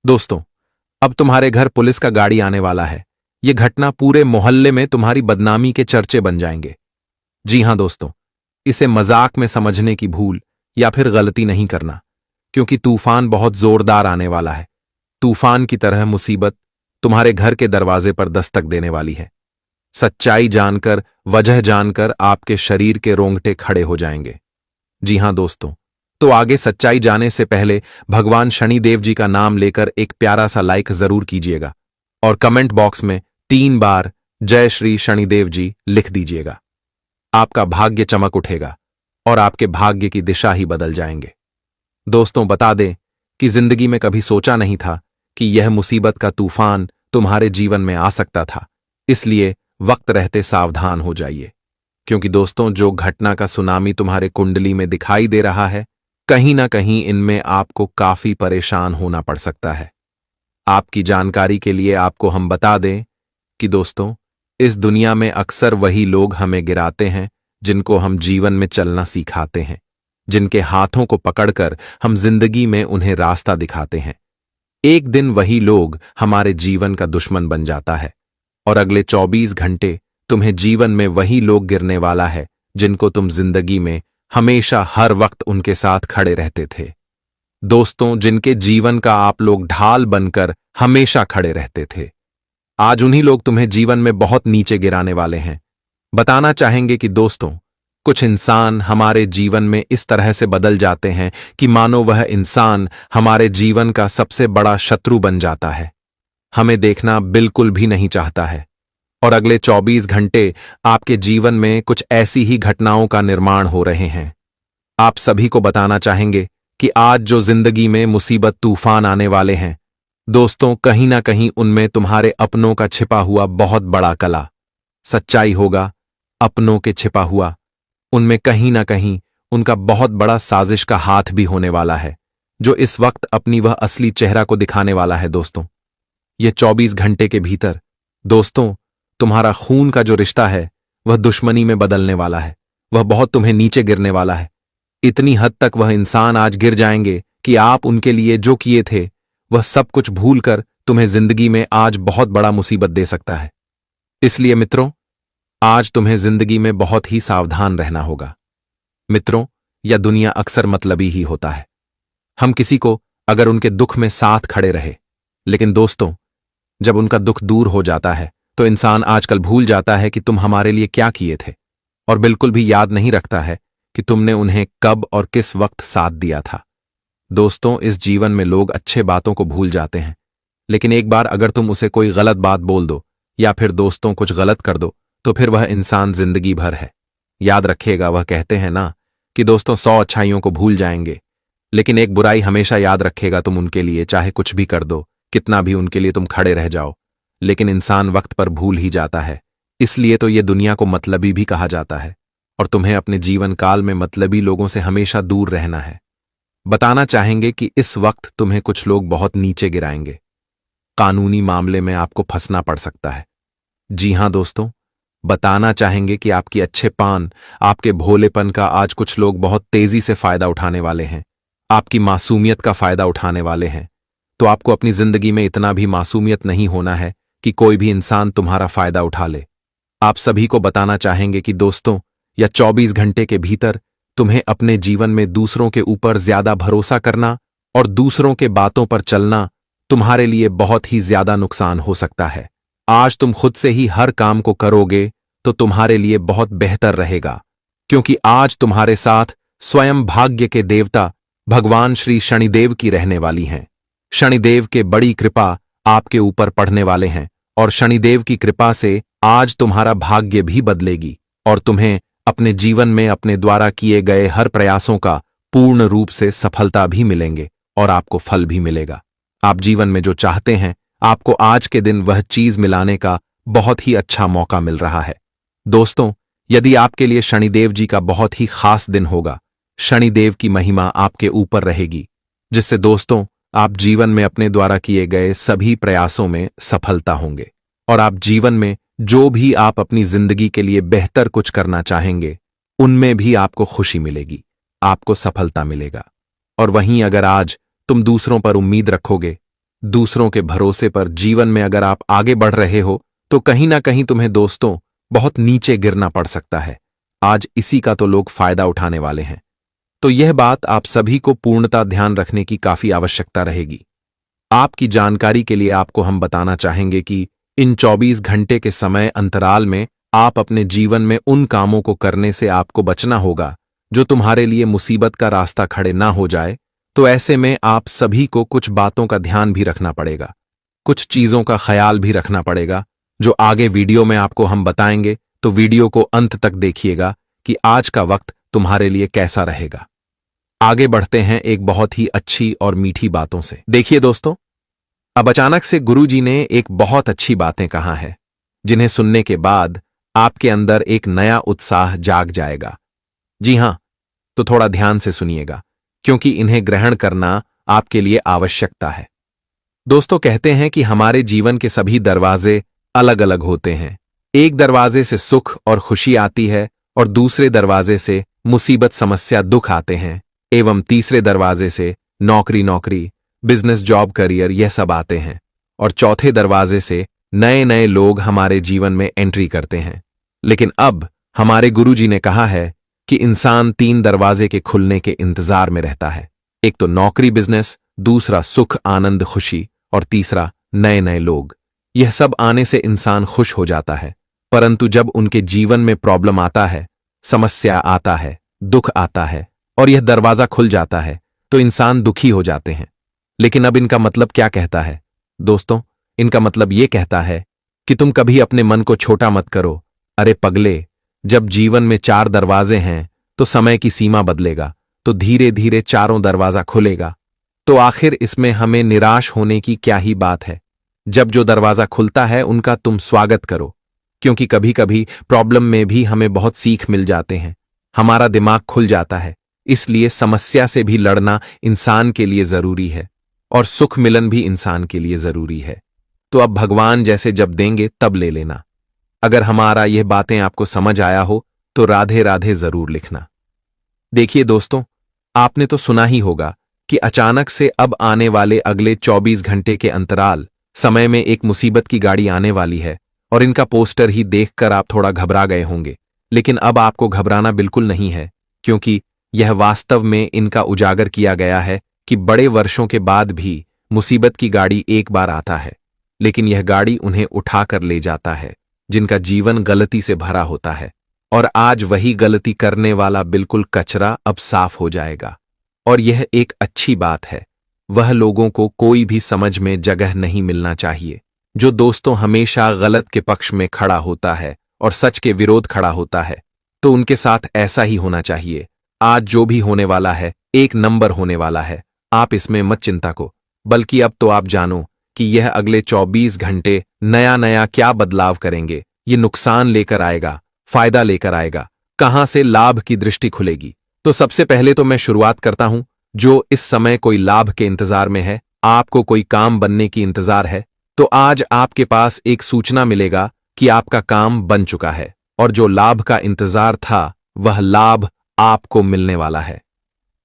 दोस्तों, अब तुम्हारे घर पुलिस का गाड़ी आने वाला है। यह घटना पूरे मोहल्ले में तुम्हारी बदनामी के चर्चे बन जाएंगे। जी हां दोस्तों, इसे मजाक में समझने की भूल या फिर गलती नहीं करना, क्योंकि तूफान बहुत जोरदार आने वाला है। तूफान की तरह मुसीबत तुम्हारे घर के दरवाजे पर दस्तक देने वाली है। सच्चाई जानकर, वजह जानकर आपके शरीर के रोंगटे खड़े हो जाएंगे। जी हां दोस्तों, तो आगे सच्चाई जाने से पहले भगवान शनिदेव जी का नाम लेकर एक प्यारा सा लाइक जरूर कीजिएगा और कमेंट बॉक्स में 3 बार जय श्री शनिदेव जी लिख दीजिएगा। आपका भाग्य चमक उठेगा और आपके भाग्य की दिशा ही बदल जाएंगे। दोस्तों, बता दें कि जिंदगी में कभी सोचा नहीं था कि यह मुसीबत का तूफान तुम्हारे जीवन में आ सकता था। इसलिए वक्त रहते सावधान हो जाइए, क्योंकि दोस्तों, जो घटना का सुनामी तुम्हारे कुंडली में दिखाई दे रहा है, कहीं ना कहीं इनमें आपको काफी परेशान होना पड़ सकता है। आपकी जानकारी के लिए आपको हम बता दें कि दोस्तों, इस दुनिया में अक्सर वही लोग हमें गिराते हैं जिनको हम जीवन में चलना सिखाते हैं, जिनके हाथों को पकड़कर हम जिंदगी में उन्हें रास्ता दिखाते हैं। एक दिन वही लोग हमारे जीवन का दुश्मन बन जाता है और अगले 24 घंटे तुम्हें जीवन में वही लोग गिरने वाला है जिनको तुम जिंदगी में हमेशा हर वक्त उनके साथ खड़े रहते थे। दोस्तों, जिनके जीवन का आप लोग ढाल बनकर हमेशा खड़े रहते थे, आज उन्हीं लोग तुम्हें जीवन में बहुत नीचे गिराने वाले हैं। बताना चाहेंगे कि दोस्तों, कुछ इंसान हमारे जीवन में इस तरह से बदल जाते हैं कि मानो वह इंसान हमारे जीवन का सबसे बड़ा शत्रु बन जाता है, हमें देखना बिल्कुल भी नहीं चाहता है और अगले 24 घंटे आपके जीवन में कुछ ऐसी ही घटनाओं का निर्माण हो रहे हैं। आप सभी को बताना चाहेंगे कि आज जो जिंदगी में मुसीबत तूफान आने वाले हैं, दोस्तों, कहीं ना कहीं उनमें तुम्हारे अपनों का छिपा हुआ बहुत बड़ा कला सच्चाई होगा। अपनों के छिपा हुआ उनमें कहीं ना कहीं उनका बहुत बड़ा साजिश का हाथ भी होने वाला है, जो इस वक्त अपनी वह असली चेहरा को दिखाने वाला है। दोस्तों, ये 24 घंटे के भीतर दोस्तों, तुम्हारा खून का जो रिश्ता है वह दुश्मनी में बदलने वाला है। वह बहुत तुम्हें नीचे गिरने वाला है। इतनी हद तक वह इंसान आज गिर जाएंगे कि आप उनके लिए जो किए थे वह सब कुछ भूलकर तुम्हें जिंदगी में आज बहुत बड़ा मुसीबत दे सकता है। इसलिए मित्रों, आज तुम्हें जिंदगी में बहुत ही सावधान रहना होगा। मित्रों, यह दुनिया अक्सर मतलबी ही होता है। हम किसी को अगर उनके दुख में साथ खड़े रहे, लेकिन दोस्तों, जब उनका दुख दूर हो जाता है तो इंसान आजकल भूल जाता है कि तुम हमारे लिए क्या किए थे और बिल्कुल भी याद नहीं रखता है कि तुमने उन्हें कब और किस वक्त साथ दिया था। दोस्तों, इस जीवन में लोग अच्छे बातों को भूल जाते हैं, लेकिन एक बार अगर तुम उसे कोई गलत बात बोल दो या फिर दोस्तों कुछ गलत कर दो तो फिर वह इंसान जिंदगी भर है याद रखेगा। वह कहते हैं ना कि दोस्तों, 100 अच्छाइयों को भूल जाएंगे, लेकिन एक बुराई हमेशा याद रखेगा तुम उनके लिए, चाहे कुछ भी कर दो, कितना भी उनके लिए तुम खड़े रह जाओ। लेकिन इंसान वक्त पर भूल ही जाता है। इसलिए तो ये दुनिया को मतलबी भी कहा जाता है और तुम्हें अपने जीवन काल में मतलबी लोगों से हमेशा दूर रहना है। बताना चाहेंगे कि इस वक्त तुम्हें कुछ लोग बहुत नीचे गिराएंगे। कानूनी मामले में आपको फंसना पड़ सकता है। जी हां दोस्तों, बताना चाहेंगे कि आपकी अच्छे पान, आपके भोलेपन का आज कुछ लोग बहुत तेजी से फायदा उठाने वाले हैं। आपकी मासूमियत का फायदा उठाने वाले हैं। तो आपको अपनी जिंदगी में इतना भी मासूमियत नहीं होना है कि कोई भी इंसान तुम्हारा फायदा उठा ले। आप सभी को बताना चाहेंगे कि दोस्तों, या 24 घंटे के भीतर तुम्हें अपने जीवन में दूसरों के ऊपर ज्यादा भरोसा करना और दूसरों के बातों पर चलना तुम्हारे लिए बहुत ही ज्यादा नुकसान हो सकता है। आज तुम खुद से ही हर काम को करोगे तो तुम्हारे लिए बहुत बेहतर रहेगा, क्योंकि आज तुम्हारे साथ स्वयं भाग्य के देवता भगवान श्री शनिदेव की रहने वाली हैं। शनिदेव के बड़ी कृपा आपके ऊपर पड़ने वाले हैं और शनिदेव की कृपा से आज तुम्हारा भाग्य भी बदलेगी और तुम्हें अपने जीवन में अपने द्वारा किए गए हर प्रयासों का पूर्ण रूप से सफलता भी मिलेंगे और आपको फल भी मिलेगा। आप जीवन में जो चाहते हैं, आपको आज के दिन वह चीज मिलाने का बहुत ही अच्छा मौका मिल रहा है। दोस्तों, यदि आपके लिए शनिदेव जी का बहुत ही खास दिन होगा, शनिदेव की महिमा आपके ऊपर रहेगी, जिससे दोस्तों आप जीवन में अपने द्वारा किए गए सभी प्रयासों में सफलता होंगे और आप जीवन में जो भी आप अपनी जिंदगी के लिए बेहतर कुछ करना चाहेंगे, उनमें भी आपको खुशी मिलेगी, आपको सफलता मिलेगा। और वहीं अगर आज तुम दूसरों पर उम्मीद रखोगे, दूसरों के भरोसे पर जीवन में अगर आप आगे बढ़ रहे हो तो कहीं ना कहीं तुम्हें दोस्तों बहुत नीचे गिरना पड़ सकता है। आज इसी का तो लोग फायदा उठाने वाले हैं। तो यह बात आप सभी को पूर्णतः ध्यान रखने की काफी आवश्यकता रहेगी। आपकी जानकारी के लिए आपको हम बताना चाहेंगे कि इन 24 घंटे के समय अंतराल में आप अपने जीवन में उन कामों को करने से आपको बचना होगा जो तुम्हारे लिए मुसीबत का रास्ता खड़े ना हो जाए। तो ऐसे में आप सभी को कुछ बातों का ध्यान भी रखना पड़ेगा, कुछ चीजों का ख्याल भी रखना पड़ेगा जो आगे वीडियो में आपको हम बताएंगे। तो वीडियो को अंत तक देखिएगा कि आज का वक्त तुम्हारे लिए कैसा रहेगा। आगे बढ़ते हैं एक बहुत ही अच्छी और मीठी बातों से। देखिए दोस्तों, अब अचानक से गुरुजी ने एक बहुत अच्छी बातें कहा है जिन्हें सुनने के बाद आपके अंदर एक नया उत्साह जाग जाएगा। जी हां, तो थोड़ा ध्यान से सुनिएगा क्योंकि इन्हें ग्रहण करना आपके लिए आवश्यकता है। दोस्तों, कहते हैं कि हमारे जीवन के सभी दरवाजे अलग अलग होते हैं। एक दरवाजे से सुख और खुशी आती है और दूसरे दरवाजे से मुसीबत, समस्या, दुख आते हैं, एवं तीसरे दरवाजे से नौकरी, बिजनेस, जॉब, करियर, यह सब आते हैं, और चौथे दरवाजे से नए नए लोग हमारे जीवन में एंट्री करते हैं। लेकिन अब हमारे गुरुजी ने कहा है कि इंसान 3 दरवाजे के खुलने के इंतजार में रहता है। एक तो नौकरी, बिजनेस, दूसरा सुख, आनंद, खुशी, और तीसरा नए नए लोग। यह सब आने से इंसान खुश हो जाता है, परंतु जब उनके जीवन में प्रॉब्लम आता है, समस्या आता है, दुख आता है और यह दरवाजा खुल जाता है तो इंसान दुखी हो जाते हैं। लेकिन अब इनका मतलब क्या कहता है दोस्तों? इनका मतलब यह कहता है कि तुम कभी अपने मन को छोटा मत करो। अरे पगले, जब जीवन में 4 दरवाजे हैं तो समय की सीमा बदलेगा, तो धीरे धीरे चारों दरवाजा खुलेगा। तो आखिर इसमें हमें निराश होने की क्या ही बात है। जब जो दरवाजा खुलता है उनका तुम स्वागत करो, क्योंकि कभी कभी प्रॉब्लम में भी हमें बहुत सीख मिल जाते हैं, हमारा दिमाग खुल जाता है। इसलिए समस्या से भी लड़ना इंसान के लिए जरूरी है और सुख मिलन भी इंसान के लिए जरूरी है। तो अब भगवान जैसे जब देंगे तब ले लेना। अगर हमारा यह बातें आपको समझ आया हो तो राधे राधे जरूर लिखना। देखिए दोस्तों, आपने तो सुना ही होगा कि अचानक से अब आने वाले अगले 24 घंटे के अंतराल समय में एक मुसीबत की गाड़ी आने वाली है, और इनका पोस्टर ही देखकर आप थोड़ा घबरा गए होंगे। लेकिन अब आपको घबराना बिल्कुल नहीं है, क्योंकि यह वास्तव में इनका उजागर किया गया है कि बड़े वर्षों के बाद भी मुसीबत की गाड़ी एक बार आता है, लेकिन यह गाड़ी उन्हें उठाकर ले जाता है जिनका जीवन गलती से भरा होता है। और आज वही गलती करने वाला बिल्कुल कचरा अब साफ हो जाएगा। और यह एक अच्छी बात है। वह लोगों को कोई भी समझ में जगह नहीं मिलना चाहिए जो दोस्तों हमेशा गलत के पक्ष में खड़ा होता है और सच के विरोध खड़ा होता है। तो उनके साथ ऐसा ही होना चाहिए। आज जो भी होने वाला है 1 नंबर होने वाला है। आप इसमें मत चिंता को, बल्कि अब तो आप जानो कि यह अगले 24 घंटे नया नया क्या बदलाव करेंगे। ये नुकसान लेकर आएगा, फायदा लेकर आएगा, कहां से लाभ की दृष्टि खुलेगी। तो सबसे पहले तो मैं शुरुआत करता हूं। जो इस समय कोई लाभ के इंतजार में है, आपको कोई काम बनने की इंतजार है, तो आज आपके पास एक सूचना मिलेगा कि आपका काम बन चुका है और जो लाभ का इंतजार था वह लाभ आपको मिलने वाला है।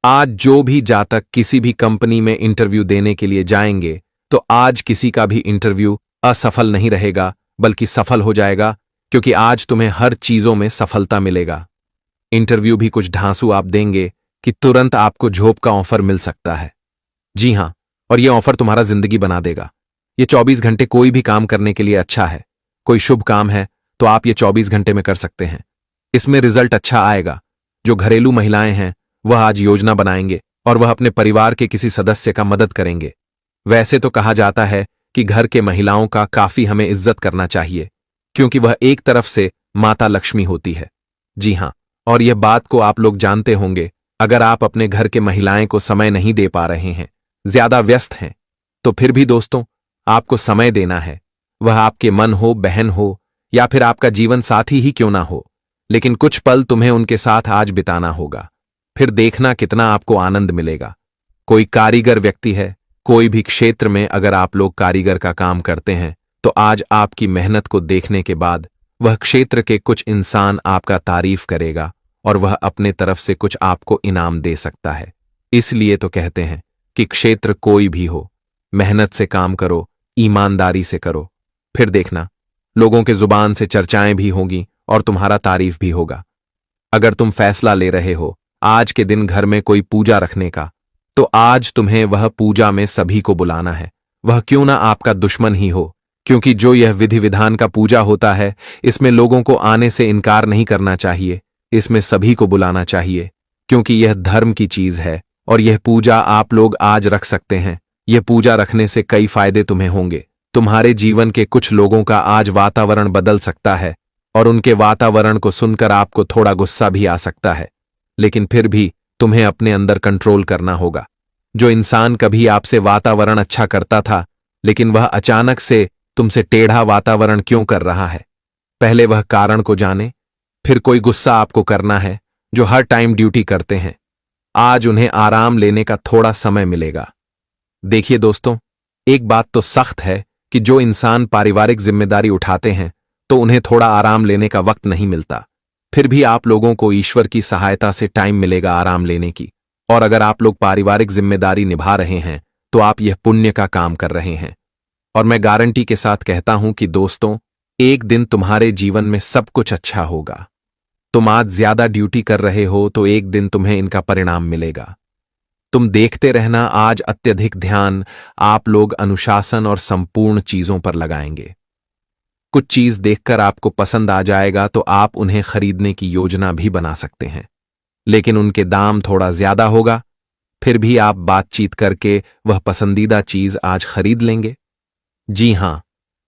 आज जो भी जातक किसी भी कंपनी में इंटरव्यू देने के लिए जाएंगे, तो आज किसी का भी इंटरव्यू असफल नहीं रहेगा बल्कि सफल हो जाएगा, क्योंकि आज तुम्हें हर चीजों में सफलता मिलेगा। इंटरव्यू भी कुछ ढांसू आप देंगे कि तुरंत आपको जॉब का ऑफर मिल सकता है। जी हां, और यह ऑफर तुम्हारा जिंदगी बना देगा। ये 24 घंटे कोई भी काम करने के लिए अच्छा है। कोई शुभ काम है तो आप ये 24 घंटे में कर सकते हैं। इसमें रिजल्ट अच्छा आएगा। जो घरेलू महिलाएं हैं वह आज योजना बनाएंगे और वह अपने परिवार के किसी सदस्य का मदद करेंगे। वैसे तो कहा जाता है कि घर के महिलाओं का काफी हमें इज्जत करना चाहिए, क्योंकि वह एक तरफ से माता लक्ष्मी होती है। जी हां, और यह बात को आप लोग जानते होंगे। अगर आप अपने घर के महिलाएं को समय नहीं दे पा रहे हैं, ज्यादा व्यस्त हैं, तो फिर भी दोस्तों आपको समय देना है। वह आपके मन हो, बहन हो, या फिर आपका जीवन साथी ही क्यों ना हो, लेकिन कुछ पल तुम्हें उनके साथ आज बिताना होगा। फिर देखना कितना आपको आनंद मिलेगा। कोई कारीगर व्यक्ति है, कोई भी क्षेत्र में अगर आप लोग कारीगर का काम करते हैं, तो आज आपकी मेहनत को देखने के बाद वह क्षेत्र के कुछ इंसान आपका तारीफ करेगा और वह अपने तरफ से कुछ आपको इनाम दे सकता है। इसलिए तो कहते हैं कि क्षेत्र कोई भी हो, मेहनत से काम करो, ईमानदारी से करो। फिर देखना, लोगों के जुबान से चर्चाएं भी होंगी और तुम्हारा तारीफ भी होगा। अगर तुम फैसला ले रहे हो आज के दिन घर में कोई पूजा रखने का, तो आज तुम्हें वह पूजा में सभी को बुलाना है, वह क्यों ना आपका दुश्मन ही हो। क्योंकि जो यह विधि विधान का पूजा होता है, इसमें लोगों को आने से इनकार नहीं करना चाहिए, इसमें सभी को बुलाना चाहिए, क्योंकि यह धर्म की चीज है और यह पूजा आप लोग आज रख सकते हैं। यह पूजा रखने से कई फायदे तुम्हें होंगे। तुम्हारे जीवन के कुछ लोगों का आज वातावरण बदल सकता है और उनके वातावरण को सुनकर आपको थोड़ा गुस्सा भी आ सकता है, लेकिन फिर भी तुम्हें अपने अंदर कंट्रोल करना होगा। जो इंसान कभी आपसे वातावरण अच्छा करता था, लेकिन वह अचानक से तुमसे टेढ़ा वातावरण क्यों कर रहा है, पहले वह कारण को जाने। फिर कोई गुस्सा आपको करना है जो हर टाइम ड्यूटी करते हैं, आज उन्हें आराम लेने का थोड़ा समय मिलेगा। देखिए दोस्तों, एक बात तो सख्त है कि जो इंसान पारिवारिक जिम्मेदारी उठाते हैं तो उन्हें थोड़ा आराम लेने का वक्त नहीं मिलता। फिर भी आप लोगों को ईश्वर की सहायता से टाइम मिलेगा आराम लेने की। और अगर आप लोग पारिवारिक जिम्मेदारी निभा रहे हैं तो आप यह पुण्य का काम कर रहे हैं। और मैं गारंटी के साथ कहता हूं कि दोस्तों, एक दिन तुम्हारे जीवन में सब कुछ अच्छा होगा। तुम आज ज्यादा ड्यूटी कर रहे हो तो एक दिन तुम्हें इनका परिणाम मिलेगा। तुम देखते रहना, आज अत्यधिक ध्यान आप लोग अनुशासन और संपूर्ण चीजों पर लगाएंगे। कुछ चीज देखकर आपको पसंद आ जाएगा तो आप उन्हें खरीदने की योजना भी बना सकते हैं, लेकिन उनके दाम थोड़ा ज्यादा होगा। फिर भी आप बातचीत करके वह पसंदीदा चीज आज खरीद लेंगे। जी हां,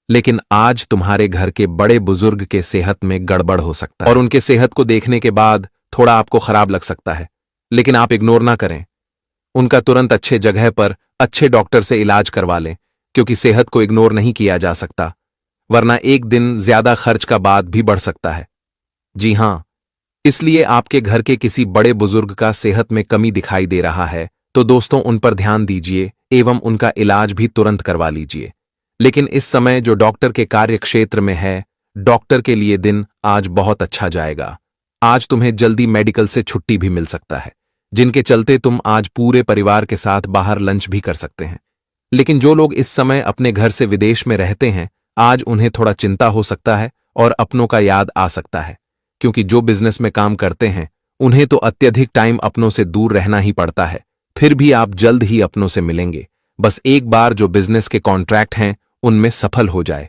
लेकिन आज तुम्हारे घर के बड़े बुजुर्ग के सेहत में गड़बड़ हो सकता है और उनके सेहत को देखने के बाद थोड़ा आपको खराब लग सकता है, लेकिन आप इग्नोर ना करें। उनका तुरंत अच्छे जगह पर अच्छे डॉक्टर से इलाज करवा लें, क्योंकि सेहत को इग्नोर नहीं किया जा सकता, वरना एक दिन ज्यादा खर्च का बाद भी बढ़ सकता है। जी हां, इसलिए आपके घर के किसी बड़े बुजुर्ग का सेहत में कमी दिखाई दे रहा है तो दोस्तों उन पर ध्यान दीजिए एवं उनका इलाज भी तुरंत करवा लीजिए। लेकिन इस समय जो डॉक्टर के कार्य क्षेत्र में है, डॉक्टर के लिए दिन आज बहुत अच्छा जाएगा। आज तुम्हें जल्दी मेडिकल से छुट्टी भी मिल सकता है, जिनके चलते तुम आज पूरे परिवार के साथ बाहर लंच भी कर सकते हैं। लेकिन जो लोग इस समय अपने घर से विदेश में रहते हैं, आज उन्हें थोड़ा चिंता हो सकता है और अपनों का याद आ सकता है, क्योंकि जो बिजनेस में काम करते हैं उन्हें तो अत्यधिक टाइम अपनों से दूर रहना ही पड़ता है। फिर भी आप जल्द ही अपनों से मिलेंगे, बस एक बार जो बिजनेस के कॉन्ट्रैक्ट हैं उनमें सफल हो जाए।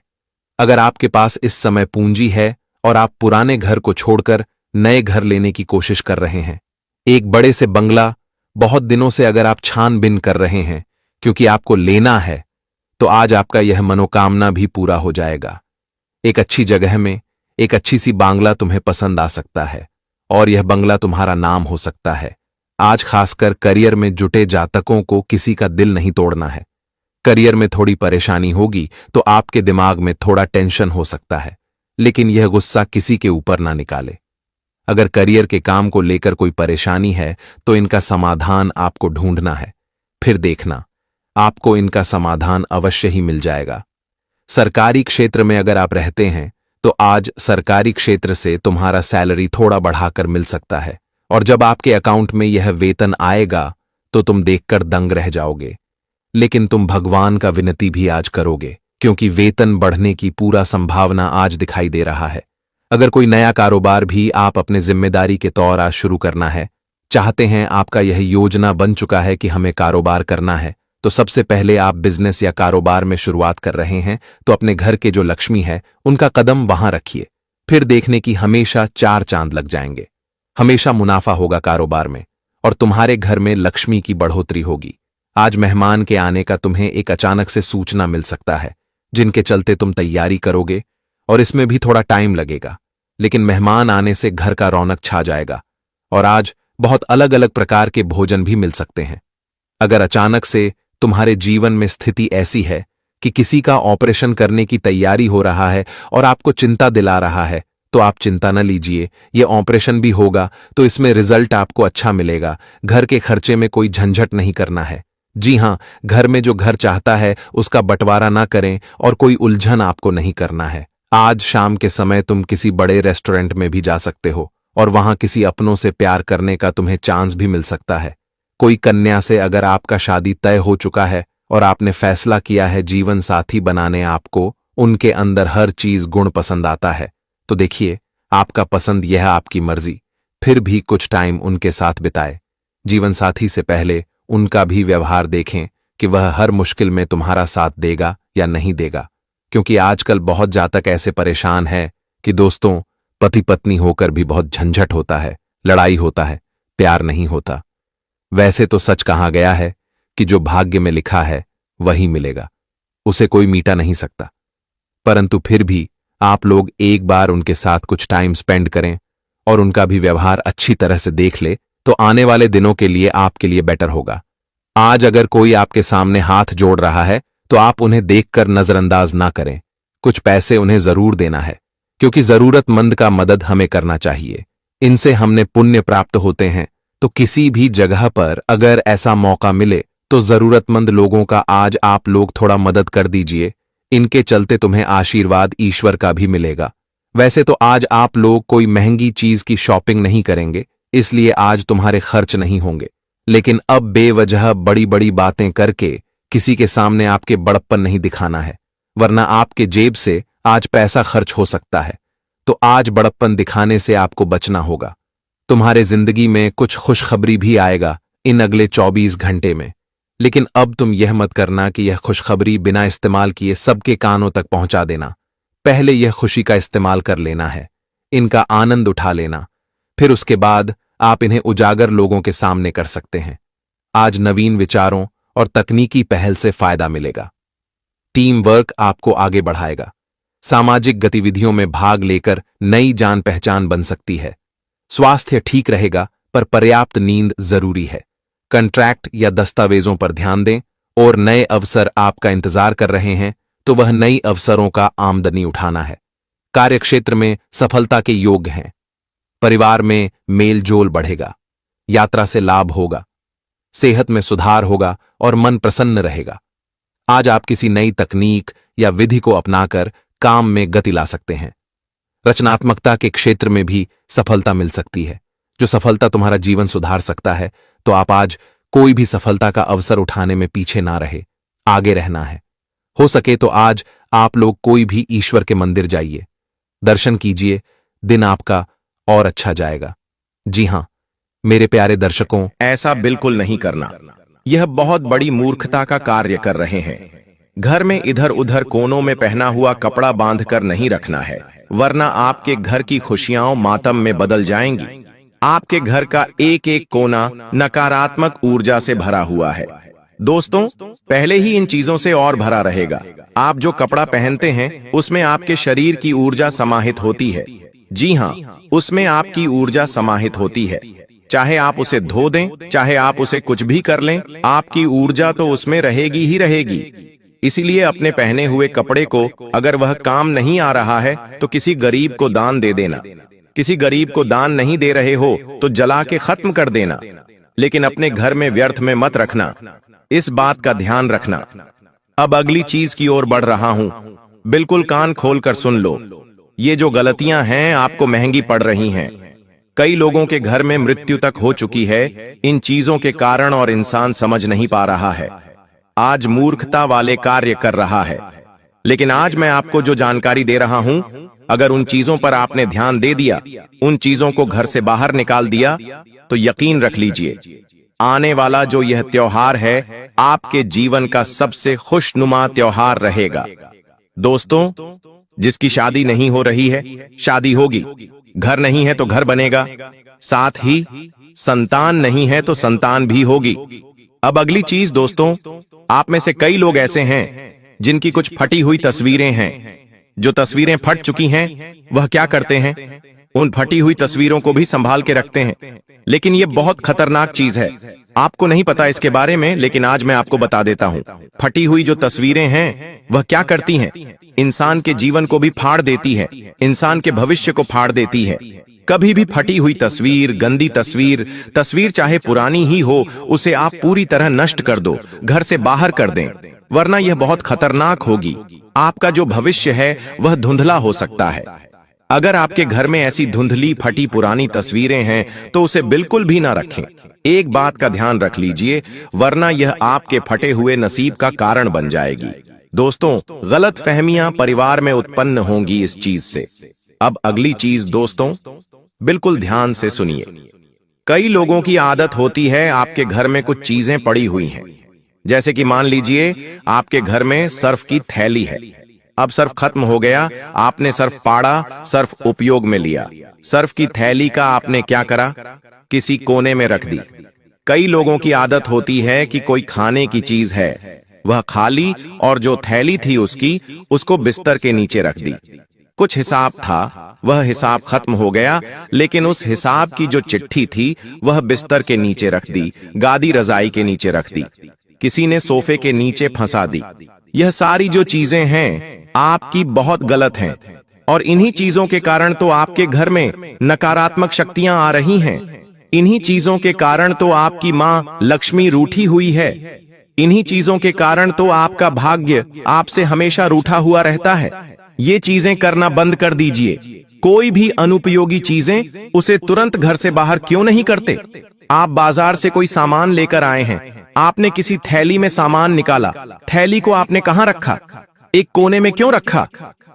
अगर आपके पास इस समय पूंजी है और आप पुराने घर को छोड़कर नए घर लेने की कोशिश कर रहे हैं, एक बड़े से बंगला बहुत दिनों से अगर आप छानबीन कर रहे हैं क्योंकि आपको लेना है, तो आज आपका यह मनोकामना भी पूरा हो जाएगा। एक अच्छी जगह में एक अच्छी सी बांग्ला तुम्हें पसंद आ सकता है और यह बंगला तुम्हारा नाम हो सकता है। आज खासकर करियर में जुटे जातकों को किसी का दिल नहीं तोड़ना है। करियर में थोड़ी परेशानी होगी तो आपके दिमाग में थोड़ा टेंशन हो सकता है, लेकिन यह गुस्सा किसी के ऊपर ना निकाले। अगर करियर के काम को लेकर कोई परेशानी है तो इनका समाधान आपको ढूंढना है, फिर देखना आपको इनका समाधान अवश्य ही मिल जाएगा। सरकारी क्षेत्र में अगर आप रहते हैं तो आज सरकारी क्षेत्र से तुम्हारा सैलरी थोड़ा बढ़ाकर मिल सकता है, और जब आपके अकाउंट में यह वेतन आएगा तो तुम देखकर दंग रह जाओगे। लेकिन तुम भगवान का विनती भी आज करोगे, क्योंकि वेतन बढ़ने की पूरा संभावना आज दिखाई दे रहा है। अगर कोई नया कारोबार भी आप अपने जिम्मेदारी के तौर आज शुरू करना है चाहते हैं, आपका यह योजना बन चुका है कि हमें कारोबार करना है, तो सबसे पहले आप बिजनेस या कारोबार में शुरुआत कर रहे हैं तो अपने घर के जो लक्ष्मी है उनका कदम वहां रखिए। फिर देखने की हमेशा 4 चांद लग जाएंगे। हमेशा मुनाफा होगा कारोबार में और तुम्हारे घर में लक्ष्मी की बढ़ोतरी होगी। आज मेहमान के आने का तुम्हें एक अचानक से सूचना मिल सकता है, जिनके चलते तुम तैयारी करोगे और इसमें भी थोड़ा टाइम लगेगा, लेकिन मेहमान आने से घर का रौनक छा जाएगा और आज बहुत अलग अलग प्रकार के भोजन भी मिल सकते हैं। अगर अचानक से तुम्हारे जीवन में स्थिति ऐसी है कि किसी का ऑपरेशन करने की तैयारी हो रहा है और आपको चिंता दिला रहा है, तो आप चिंता न लीजिए, ये ऑपरेशन भी होगा तो इसमें रिजल्ट आपको अच्छा मिलेगा। घर के खर्चे में कोई झंझट नहीं करना है। जी हां, घर में जो घर चाहता है उसका बंटवारा ना करें और कोई उलझन आपको नहीं करना है। आज शाम के समय तुम किसी बड़े रेस्टोरेंट में भी जा सकते हो और वहां किसी अपनों से प्यार करने का तुम्हें चांस भी मिल सकता है। कोई कन्या से अगर आपका शादी तय हो चुका है और आपने फैसला किया है जीवन साथी बनाने, आपको उनके अंदर हर चीज गुण पसंद आता है, तो देखिए आपका पसंद यह आपकी मर्जी, फिर भी कुछ टाइम उनके साथ बिताए। जीवन साथी से पहले उनका भी व्यवहार देखें कि वह हर मुश्किल में तुम्हारा साथ देगा या नहीं देगा, क्योंकि आजकल बहुत जातक ऐसे परेशान है कि दोस्तों पति पत्नी होकर भी बहुत झंझट होता है, लड़ाई होता है, प्यार नहीं होता। वैसे तो सच कहा गया है कि जो भाग्य में लिखा है वही मिलेगा, उसे कोई मीटा नहीं सकता। परंतु फिर भी आप लोग एक बार उनके साथ कुछ टाइम स्पेंड करें और उनका भी व्यवहार अच्छी तरह से देख ले, तो आने वाले दिनों के लिए आपके लिए बेटर होगा। आज अगर कोई आपके सामने हाथ जोड़ रहा है तो आप उन्हें देखकर नजरअंदाज ना करें, कुछ पैसे उन्हें जरूर देना है, क्योंकि जरूरतमंद का मदद हमें करना चाहिए, इनसे हमने पुण्य प्राप्त होते हैं। तो किसी भी जगह पर अगर ऐसा मौका मिले तो जरूरतमंद लोगों का आज आप लोग थोड़ा मदद कर दीजिए, इनके चलते तुम्हें आशीर्वाद ईश्वर का भी मिलेगा। वैसे तो आज आप लोग कोई महंगी चीज की शॉपिंग नहीं करेंगे, इसलिए आज तुम्हारे खर्च नहीं होंगे, लेकिन अब बेवजह बड़ी बड़ी बातें करके किसी के सामने आपके बड़प्पन नहीं दिखाना है, वरना आपके जेब से आज पैसा खर्च हो सकता है। तो आज बड़प्पन दिखाने से आपको बचना होगा। तुम्हारे जिंदगी में कुछ खुशखबरी भी आएगा इन अगले 24 घंटे में, लेकिन अब तुम यह मत करना कि यह खुशखबरी बिना इस्तेमाल किए सबके कानों तक पहुंचा देना। पहले यह खुशी का इस्तेमाल कर लेना है, इनका आनंद उठा लेना, फिर उसके बाद आप इन्हें उजागर लोगों के सामने कर सकते हैं। आज नवीन विचारों और तकनीकी पहल से फायदा मिलेगा। टीम वर्क आपको आगे बढ़ाएगा। सामाजिक गतिविधियों में भाग लेकर नई जान पहचान बन सकती है। स्वास्थ्य ठीक रहेगा, पर पर्याप्त नींद जरूरी है। कॉन्ट्रैक्ट या दस्तावेजों पर ध्यान दें, और नए अवसर आपका इंतजार कर रहे हैं तो वह नई अवसरों का आमदनी उठाना है। कार्यक्षेत्र में सफलता के योग हैं। परिवार में मेल जोल बढ़ेगा। यात्रा से लाभ होगा। सेहत में सुधार होगा और मन प्रसन्न रहेगा। आज आप किसी नई तकनीक या विधि को अपनाकर काम में गति ला सकते हैं। रचनात्मकता के क्षेत्र में भी सफलता मिल सकती है, जो सफलता तुम्हारा जीवन सुधार सकता है। तो आप आज कोई भी सफलता का अवसर उठाने में पीछे ना रहे, आगे रहना है। हो सके तो आज आप लोग कोई भी ईश्वर के मंदिर जाइए, दर्शन कीजिए, दिन आपका और अच्छा जाएगा। जी हां मेरे प्यारे दर्शकों, ऐसा बिल्कुल नहीं करना, यह बहुत बड़ी मूर्खता का कार्य कर रहे हैं। घर में इधर उधर कोनों में पहना हुआ कपड़ा बांधकर नहीं रखना है, वरना आपके घर की खुशियां मातम में बदल जाएंगी। आपके घर का एक एक कोना नकारात्मक ऊर्जा से भरा हुआ है। दोस्तों, पहले ही इन चीजों से और भरा रहेगा। आप जो कपड़ा पहनते हैं उसमें आपके शरीर की ऊर्जा समाहित होती है। जी हां, उसमें आपकी ऊर्जा समाहित होती है। चाहे आप उसे धो दें, चाहे आप उसे कुछ भी कर लें, आपकी ऊर्जा तो उसमें रहेगी ही रहेगी। इसीलिए अपने पहने हुए कपड़े को अगर वह काम नहीं आ रहा है तो किसी गरीब को दान दे देना। किसी गरीब को दान नहीं दे रहे हो तो जला के खत्म कर देना, लेकिन अपने घर में व्यर्थ में मत रखना। इस बात का ध्यान रखना। अब अगली चीज की ओर बढ़ रहा हूं, बिल्कुल कान खोलकर सुन लो। ये जो गलतियां हैं आपको महंगी पड़ रही हैं। कई लोगों के घर में मृत्यु तक हो चुकी है इन चीजों के कारण, और इंसान समझ नहीं पा रहा है। आज मूर्खता वाले कार्य कर रहा है। लेकिन आज मैं आपको जो जानकारी दे रहा हूं, अगर उन चीजों पर आपने ध्यान दे दिया, उन चीजों को घर से बाहर निकाल दिया, तो यकीन रख लीजिए आने वाला जो यह त्योहार है आपके जीवन का सबसे खुशनुमा त्योहार रहेगा। दोस्तों, जिसकी शादी नहीं हो रही है, शादी होगी। घर नहीं है तो घर बनेगा, साथ ही संतान नहीं है तो संतान भी होगी। अब अगली चीज दोस्तों, आप में से कई लोग ऐसे हैं जिनकी कुछ फटी हुई तस्वीरें हैं। जो तस्वीरें फट चुकी हैं वह क्या करते हैं, उन फटी हुई तस्वीरों को भी संभाल के रखते हैं। लेकिन यह बहुत खतरनाक चीज है। आपको नहीं पता इसके बारे में, लेकिन आज मैं आपको बता देता हूं। फटी हुई जो तस्वीरें हैं वह क्या करती हैं, इंसान के जीवन को भी फाड़ देती है, इंसान के भविष्य को फाड़ देती है। कभी भी फटी हुई तस्वीर, गंदी तस्वीर चाहे पुरानी ही हो, उसे आप पूरी तरह नष्ट कर दो, घर से बाहर कर दें, वरना यह बहुत खतरनाक होगी। आपका जो भविष्य है वह धुंधला हो सकता है। अगर आपके घर में ऐसी धुंधली फटी पुरानी तस्वीरें हैं तो उसे बिल्कुल भी ना रखें। एक बात का ध्यान रख लीजिए, वरना यह आपके फटे हुए नसीब का कारण बन जाएगी। दोस्तों, गलत फहमियां परिवार में उत्पन्न होंगी इस चीज से। अब अगली चीज दोस्तों, बिल्कुल ध्यान से सुनिए। कई लोगों की आदत होती है, आपके घर में कुछ चीजें पड़ी हुई हैं, जैसे कि मान लीजिए आपके घर में सर्फ की थैली है। अब सर्फ खत्म हो गया, आपने सर्फ पाड़ा, सर्फ उपयोग में लिया। सर्फ की थैली का आपने क्या करा? किसी कोने में रख दी। कई लोगों की आदत होती है कि कोई खाने की चीज है, वह खाली, और जो थैली थी उसको बिस्तर के नीचे रख दी। कुछ हिसाब था, वह हिसाब खत्म हो गया, लेकिन उस हिसाब की जो चिट्ठी थी वह बिस्तर के नीचे रख दी, गादी रजाई के नीचे रख दी, किसी ने सोफे के नीचे फंसा दी। यह सारी जो चीजें हैं आपकी बहुत गलत हैं, और इन्हीं चीजों के कारण तो आपके घर में नकारात्मक शक्तियां आ रही हैं। इन्हीं चीजों के कारण तो आपकी मां लक्ष्मी रूठी हुई है। इन्हीं चीजों के कारण तो आपका भाग्य आपसे हमेशा रूठा हुआ रहता है। ये चीजें करना बंद कर दीजिए। कोई भी अनुपयोगी चीजें उसे तुरंत घर से बाहर क्यों नहीं करते? आप बाजार से कोई सामान लेकर आए हैं, आपने किसी थैली में सामान निकाला, थैली को आपने कहां रखा? एक कोने में क्यों रखा?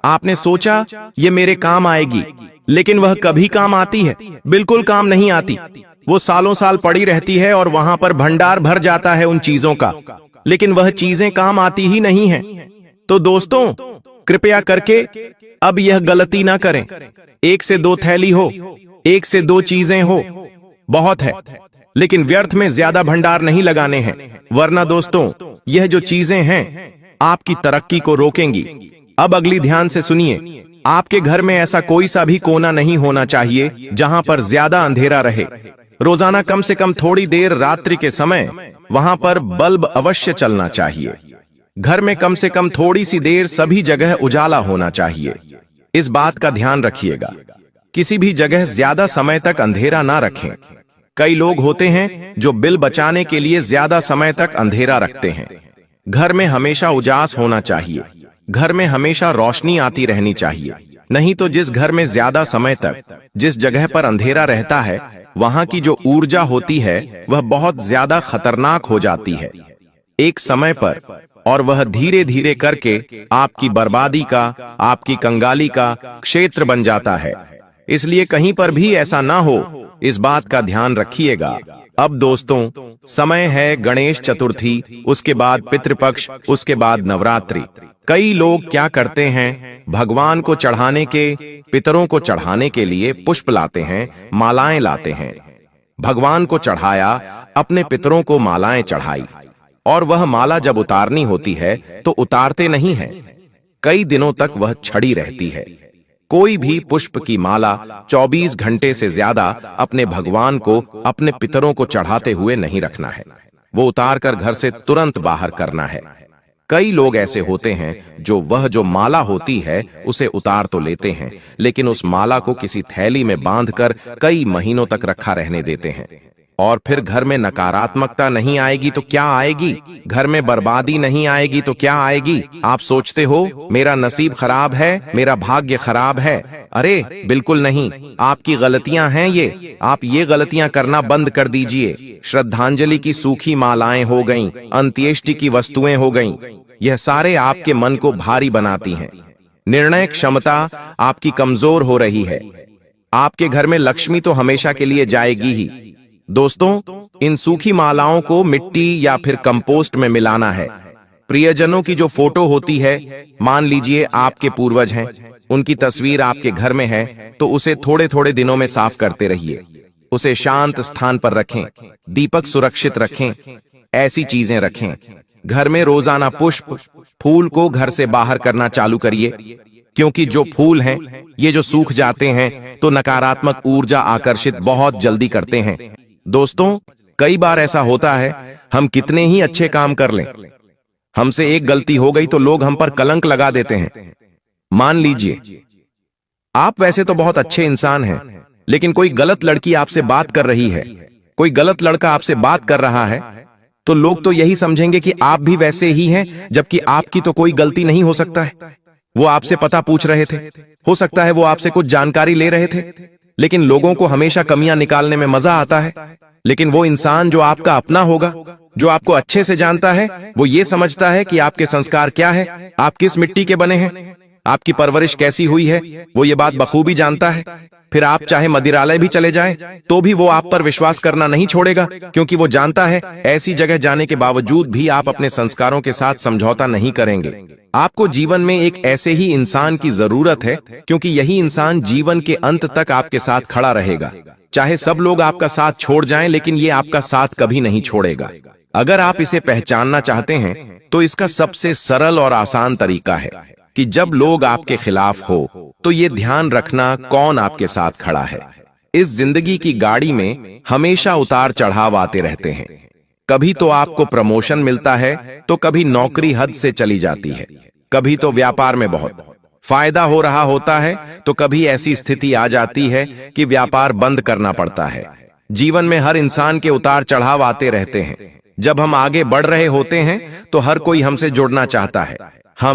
आपने सोचा ये मेरे काम आएगी, लेकिन वह कभी काम आती है? बिल्कुल काम नहीं आती। वो सालों साल पड़ी रहती है और वहां पर भंडार भर जाता है उन चीजों का, लेकिन वह चीजें काम आती ही नहीं हैं। तो दोस्तों, कृपया करके अब यह गलती ना करें। 1 से 2 थैली हो, 1 से 2 चीजें हो, बहुत है, लेकिन व्यर्थ में ज्यादा भंडार नहीं लगाने हैं, वरना दोस्तों यह जो चीजें हैं आपकी तरक्की को रोकेंगी। अब अगली ध्यान से सुनिए। आपके घर में ऐसा कोई सा भी कोना नहीं होना चाहिए जहां पर ज्यादा अंधेरा रहे। रोजाना कम से कम थोड़ी देर रात्रि के समय वहां पर बल्ब अवश्य चलना चाहिए। घर में कम से कम थोड़ी सी देर सभी जगह उजाला होना चाहिए। इस बात का ध्यान रखिएगा, किसी भी जगह ज्यादा समय तक अंधेरा ना रखें। कई लोग होते हैं जो बिल बचाने के लिए ज्यादा समय तक अंधेरा रखते हैं। घर में हमेशा उजास होना चाहिए, घर में हमेशा रोशनी आती रहनी चाहिए। नहीं तो जिस घर में ज्यादा समय तक जिस जगह पर अंधेरा रहता है, वहां की जो ऊर्जा होती है वह बहुत ज्यादा खतरनाक हो जाती है एक समय पर, और वह धीरे धीरे करके आपकी बर्बादी का, आपकी कंगाली का क्षेत्र बन जाता है। इसलिए कहीं पर भी ऐसा ना हो, इस बात का ध्यान रखिएगा। अब दोस्तों, समय है गणेश चतुर्थी, उसके बाद पितृपक्ष, उसके बाद नवरात्रि। कई लोग क्या करते हैं, भगवान को चढ़ाने के, पितरों को चढ़ाने के लिए पुष्प लाते हैं, मालाएं लाते हैं। भगवान को चढ़ाया, अपने पितरों को मालाएं चढ़ाई, और वह माला जब उतारनी होती है तो उतारते नहीं हैं। कई दिनों तक वह छड़ी रहती है। कोई भी पुष्प की माला 24 घंटे से ज्यादा अपने भगवान को, अपने पितरों को चढ़ाते हुए नहीं रखना है। वो उतार कर घर से तुरंत बाहर करना है। कई लोग ऐसे होते हैं जो माला होती है उसे उतार तो लेते हैं, लेकिन उस माला को किसी थैली में बांधकर कई महीनों तक रखा रहने देते हैं। और फिर घर में नकारात्मकता नहीं आएगी तो क्या आएगी? घर में बर्बादी नहीं आएगी तो क्या आएगी? आप सोचते हो मेरा नसीब खराब है, मेरा भाग्य खराब है। अरे बिल्कुल नहीं, आपकी गलतियां हैं ये। आप ये गलतियां करना बंद कर दीजिए। श्रद्धांजलि की सूखी मालाएं हो गईं, अंत्येष्टि की वस्तुएं हो गईं, यह सारे आपके मन को भारी बनाती हैं। निर्णय क्षमता आपकी कमजोर हो रही है। आपके घर में लक्ष्मी तो हमेशा के लिए जाएगी ही। दोस्तों, इन सूखी मालाओं को मिट्टी या फिर कंपोस्ट में मिलाना है। प्रियजनों की जो फोटो होती है, मान लीजिए आपके पूर्वज हैं, उनकी तस्वीर आपके घर में है, तो उसे थोड़े थोड़े दिनों में साफ करते रहिए। उसे शांत स्थान पर रखें, दीपक सुरक्षित रखें, ऐसी चीजें रखें। घर में रोजाना पुष्प, फूल को घर से बाहर करना चालू करिए, क्योंकि जो फूल हैं ये जो सूख जाते हैं तो नकारात्मक ऊर्जा आकर्षित बहुत जल्दी करते हैं। दोस्तों, कई बार ऐसा होता है, हम कितने ही अच्छे काम कर लें, हमसे एक गलती हो गई तो लोग हम पर कलंक लगा देते हैं। मान लीजिए आप वैसे तो बहुत अच्छे इंसान हैं, लेकिन कोई गलत लड़की आपसे बात कर रही है, कोई गलत लड़का आपसे बात कर रहा है, तो लोग तो यही समझेंगे कि आप भी वैसे ही हैं, जबकि आपकी तो कोई गलती नहीं हो सकता है। वो आपसे पता पूछ रहे थे, हो सकता है वो आपसे कुछ जानकारी ले रहे थे। लेकिन लोगों को हमेशा कमियां निकालने में मजा आता है। लेकिन वो इंसान जो आपका अपना होगा, जो आपको अच्छे से जानता है, वो ये समझता है कि आपके संस्कार क्या है, आप किस मिट्टी के बने हैं, आपकी परवरिश कैसी हुई है, वो ये बात बखूबी जानता है। फिर आप चाहे मदिरालय भी चले जाएं, तो भी वो आप पर विश्वास करना नहीं छोड़ेगा, क्योंकि वो जानता है ऐसी जगह जाने के बावजूद भी आप अपने संस्कारों के साथ समझौता नहीं करेंगे। आपको जीवन में एक ऐसे ही इंसान की जरूरत है, क्योंकि यही इंसान जीवन के अंत तक आपके साथ खड़ा रहेगा। चाहे सब लोग आपका साथ छोड़ जाएं, लेकिन ये आपका साथ कभी नहीं छोड़ेगा। अगर आप इसे पहचानना चाहते हैं, तो इसका सबसे सरल और आसान तरीका है कि जब लोग आपके खिलाफ हो, तो ये ध्यान रखना कौन आपके साथ खड़ा है। इस जिंदगी की गाड़ी में हमेशा उतार चढ़ाव आते रहते हैं। कभी तो आपको प्रमोशन मिलता है, तो कभी नौकरी हद से चली जाती है, कभी तो व्यापार में बहुत फायदा हो रहा होता है, तो कभी ऐसी स्थिति आ जाती है कि व्यापार बंद करना पड़ता है। जीवन में हर इंसान के उतार चढ़ाव आते रहते हैं। जब हम आगे बढ़ रहे होते हैं, तो हर कोई हमसे जुड़ना चाहता है,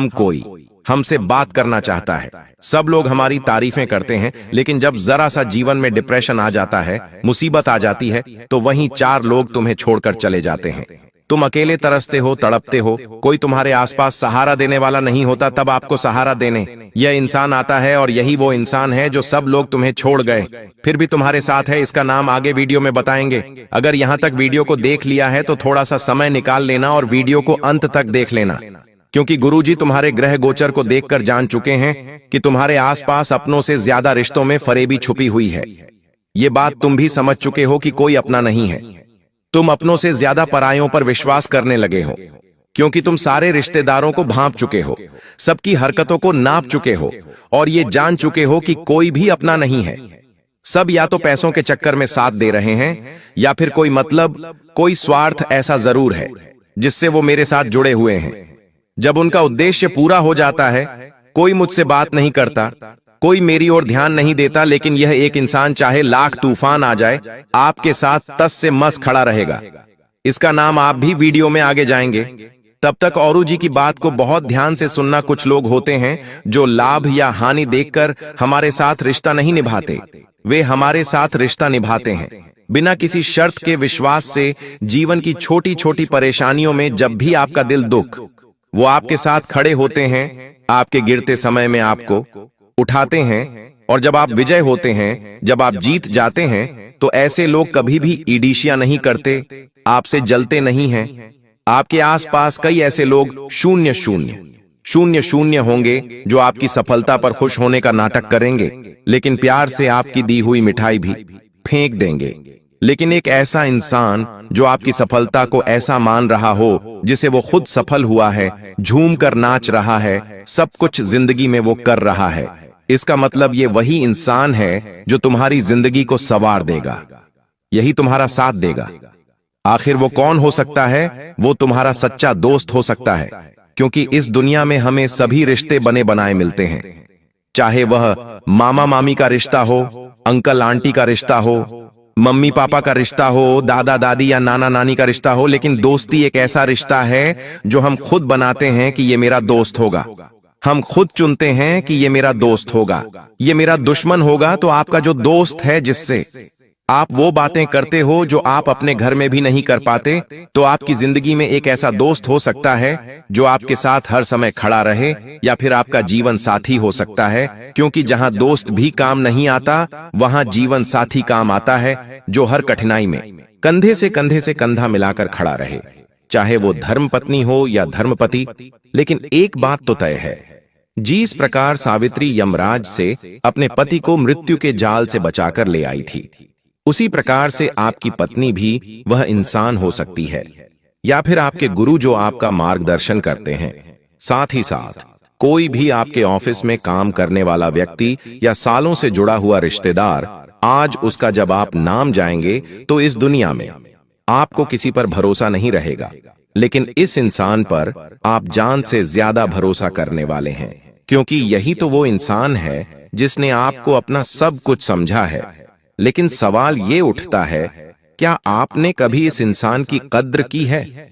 कोई हमसे बात करना चाहता है, सब लोग हमारी तारीफें करते हैं। लेकिन जब जरा सा जीवन में डिप्रेशन आ जाता है, मुसीबत आ जाती है, तो वहीं 4 लोग तुम्हें छोड़कर चले जाते हैं। तुम अकेले तरसते हो, तड़पते हो, कोई तुम्हारे आसपास सहारा देने वाला नहीं होता। तब आपको सहारा देने यह इंसान आता है, और यही वो इंसान है जो सब लोग तुम्हें छोड़ गए, फिर भी तुम्हारे साथ है। इसका नाम आगे वीडियो में बताएंगे। अगर यहाँ तक वीडियो को देख लिया है, तो थोड़ा सा समय निकाल लेना और वीडियो को अंत तक देख लेना, क्योंकि गुरुजी तुम्हारे ग्रह गोचर को देखकर जान चुके हैं कि तुम्हारे आसपास अपनों से ज्यादा रिश्तों में फरेबी छुपी हुई है। ये बात तुम भी समझ चुके हो कि कोई अपना नहीं है। तुम अपनों से ज्यादा परायों पर विश्वास करने लगे हो, क्योंकि तुम सारे रिश्तेदारों को भांप चुके हो, सबकी हरकतों को नाप चुके हो, और ये जान चुके हो कि कोई भी अपना नहीं है। सब या तो पैसों के चक्कर में साथ दे रहे हैं, या फिर कोई मतलब, कोई स्वार्थ ऐसा जरूर है जिससे वो मेरे साथ जुड़े हुए हैं। जब उनका उद्देश्य पूरा हो जाता है, कोई मुझसे बात नहीं करता, कोई मेरी ओर ध्यान नहीं देता, लेकिन यह एक इंसान चाहे लाख तूफान आ जाए, आपके साथ तस से मस खड़ा रहेगा। इसका नाम आप भी वीडियो में आगे जाएंगे। तब तक औरू जी की बात को बहुत ध्यान से सुनना। कुछ लोग होते हैं जो लाभ या हानि देखकर हमारे साथ रिश्ता नहीं निभाते, वे हमारे साथ रिश्ता निभाते हैं बिना किसी शर्त के, विश्वास से। जीवन की छोटी छोटी परेशानियों में जब भी आपका दिल दुख, वो आपके साथ खड़े होते हैं। आपके गिरते समय में आपको उठाते हैं, और जब आप विजय होते हैं, जब आप जीत जाते हैं, तो ऐसे लोग कभी भी ईर्ष्या नहीं करते, आपसे जलते नहीं हैं। आपके आसपास कई ऐसे लोग 0-0-0-0 होंगे जो आपकी सफलता पर खुश होने का नाटक करेंगे, लेकिन प्यार से आपकी दी हुई मिठाई भी फेंक देंगे। लेकिन एक ऐसा इंसान जो आपकी सफलता को ऐसा मान रहा हो जिसे वो खुद सफल हुआ है, झूम कर नाच रहा है, सब कुछ जिंदगी में वो कर रहा है, इसका मतलब ये वही इंसान है जो तुम्हारी जिंदगी को संवार देगा, यही तुम्हारा साथ देगा। आखिर वो कौन हो सकता है? वो तुम्हारा सच्चा दोस्त हो सकता है, क्योंकि इस दुनिया में हमें सभी रिश्ते बने बनाए मिलते हैं, चाहे वह मामा मामी का रिश्ता हो, अंकल आंटी का रिश्ता हो, मम्मी पापा का रिश्ता हो, दादा दादी या नाना नानी का रिश्ता हो। लेकिन दोस्ती एक ऐसा रिश्ता है जो हम खुद बनाते हैं कि ये मेरा दोस्त होगा। हम खुद चुनते हैं कि ये मेरा दोस्त होगा, ये मेरा दुश्मन होगा। तो आपका जो दोस्त है, जिससे आप वो बातें करते हो जो आप अपने घर में भी नहीं कर पाते, तो आपकी जिंदगी में एक ऐसा दोस्त हो सकता है जो आपके साथ हर समय खड़ा रहे, या फिर आपका जीवन साथी हो सकता है, क्योंकि जहां दोस्त भी काम नहीं आता, वहां जीवन साथी काम आता है, जो हर कठिनाई में कंधे से कंधा मिलाकर खड़ा रहे, चाहे वो धर्म पत्नी हो या धर्मपति। लेकिन एक बात तो तय है, जिस प्रकार सावित्री यमराज से अपने पति को मृत्यु के जाल से बचाकर ले आई थी, उसी प्रकार से आपकी पत्नी भी वह इंसान हो सकती है, या फिर आपके गुरु जो आपका मार्गदर्शन करते हैं। साथ ही साथ कोई भी आपके ऑफिस में काम करने वाला व्यक्ति या सालों से जुड़ा हुआ रिश्तेदार, आज उसका जब आप नाम जाएंगे तो इस दुनिया में आपको किसी पर भरोसा नहीं रहेगा, लेकिन इस इंसान पर आप जान से ज्यादा भरोसा करने वाले हैं, क्योंकि यही तो वो इंसान है जिसने आपको अपना सब कुछ समझा है। लेकिन सवाल ये उठता है, क्या आपने कभी इस इंसान की कद्र की है?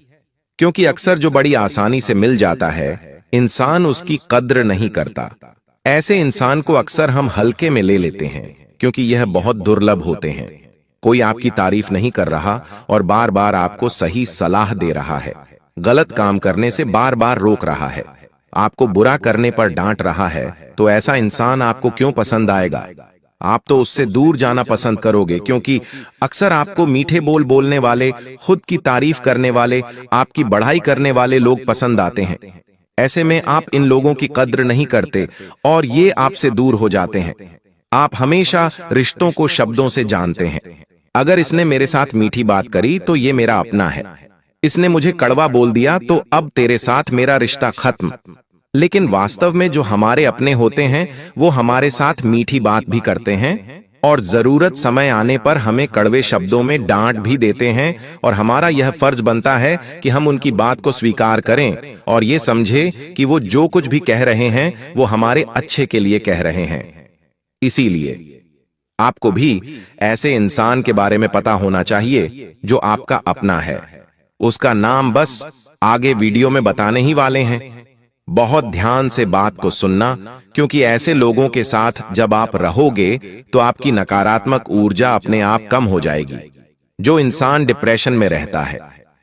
क्योंकि अक्सर जो बड़ी आसानी से मिल जाता है, इंसान उसकी कद्र नहीं करता। ऐसे इंसान को अक्सर हम हल्के में ले लेते हैं क्योंकि यह बहुत दुर्लभ होते हैं। कोई आपकी तारीफ नहीं कर रहा और बार बार आपको सही सलाह दे रहा है, गलत काम करने से बार बार रोक रहा है, आपको बुरा करने पर डांट रहा है, तो ऐसा इंसान आपको क्यों पसंद आएगा? आप तो उससे दूर जाना पसंद करोगे, क्योंकि अक्सर आपको मीठे बोल बोलने वाले, खुद की तारीफ करने वाले, आपकी बढ़ाई करने वाले लोग पसंद आते हैं। ऐसे में आप इन लोगों की कद्र नहीं करते और ये आपसे दूर हो जाते हैं। आप हमेशा रिश्तों को शब्दों से जानते हैं। अगर इसने मेरे साथ मीठी बात करी तो ये मेरा अपना है, इसने मुझे कड़वा बोल दिया तो अब तेरे साथ मेरा रिश्ता खत्म। लेकिन वास्तव में जो हमारे अपने होते हैं वो हमारे साथ मीठी बात भी करते हैं और जरूरत समय आने पर हमें कड़वे शब्दों में डांट भी देते हैं, और हमारा यह फर्ज बनता है कि हम उनकी बात को स्वीकार करें और ये समझे कि वो जो कुछ भी कह रहे हैं वो हमारे अच्छे के लिए कह रहे हैं। इसीलिए आपको भी ऐसे इंसान के बारे में पता होना चाहिए जो आपका अपना है। उसका नाम बस आगे वीडियो में बताने ही वाले हैं। बहुत ध्यान से बात को सुनना, क्योंकि ऐसे लोगों के साथ जब आप रहोगे तो आपकी नकारात्मक ऊर्जा अपने आप कम हो जाएगी। जो इंसान डिप्रेशन में रहता है,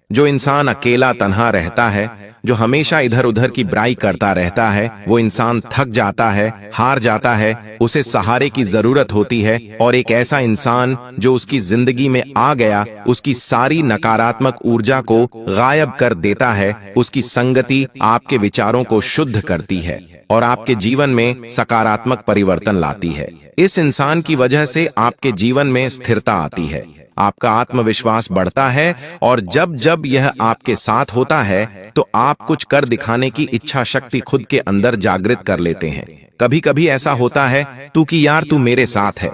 जो इंसान अकेला तन्हा रहता है, जो हमेशा इधर उधर की बुराई करता रहता है, वो इंसान थक जाता है, हार जाता है, उसे सहारे की जरूरत होती है। और एक ऐसा इंसान जो उसकी जिंदगी में आ गया उसकी सारी नकारात्मक ऊर्जा को गायब कर देता है। उसकी संगति आपके विचारों को शुद्ध करती है और आपके जीवन में सकारात्मक परिवर्तन लाती है। इस इंसान की वजह से आपके जीवन में स्थिरता आती है, आपका आत्मविश्वास बढ़ता है, और जब जब यह आपके साथ होता है तो आप कुछ कर दिखाने की इच्छा शक्ति खुद के अंदर जागृत कर लेते हैं। कभी कभी ऐसा होता है कि यार तू मेरे साथ है,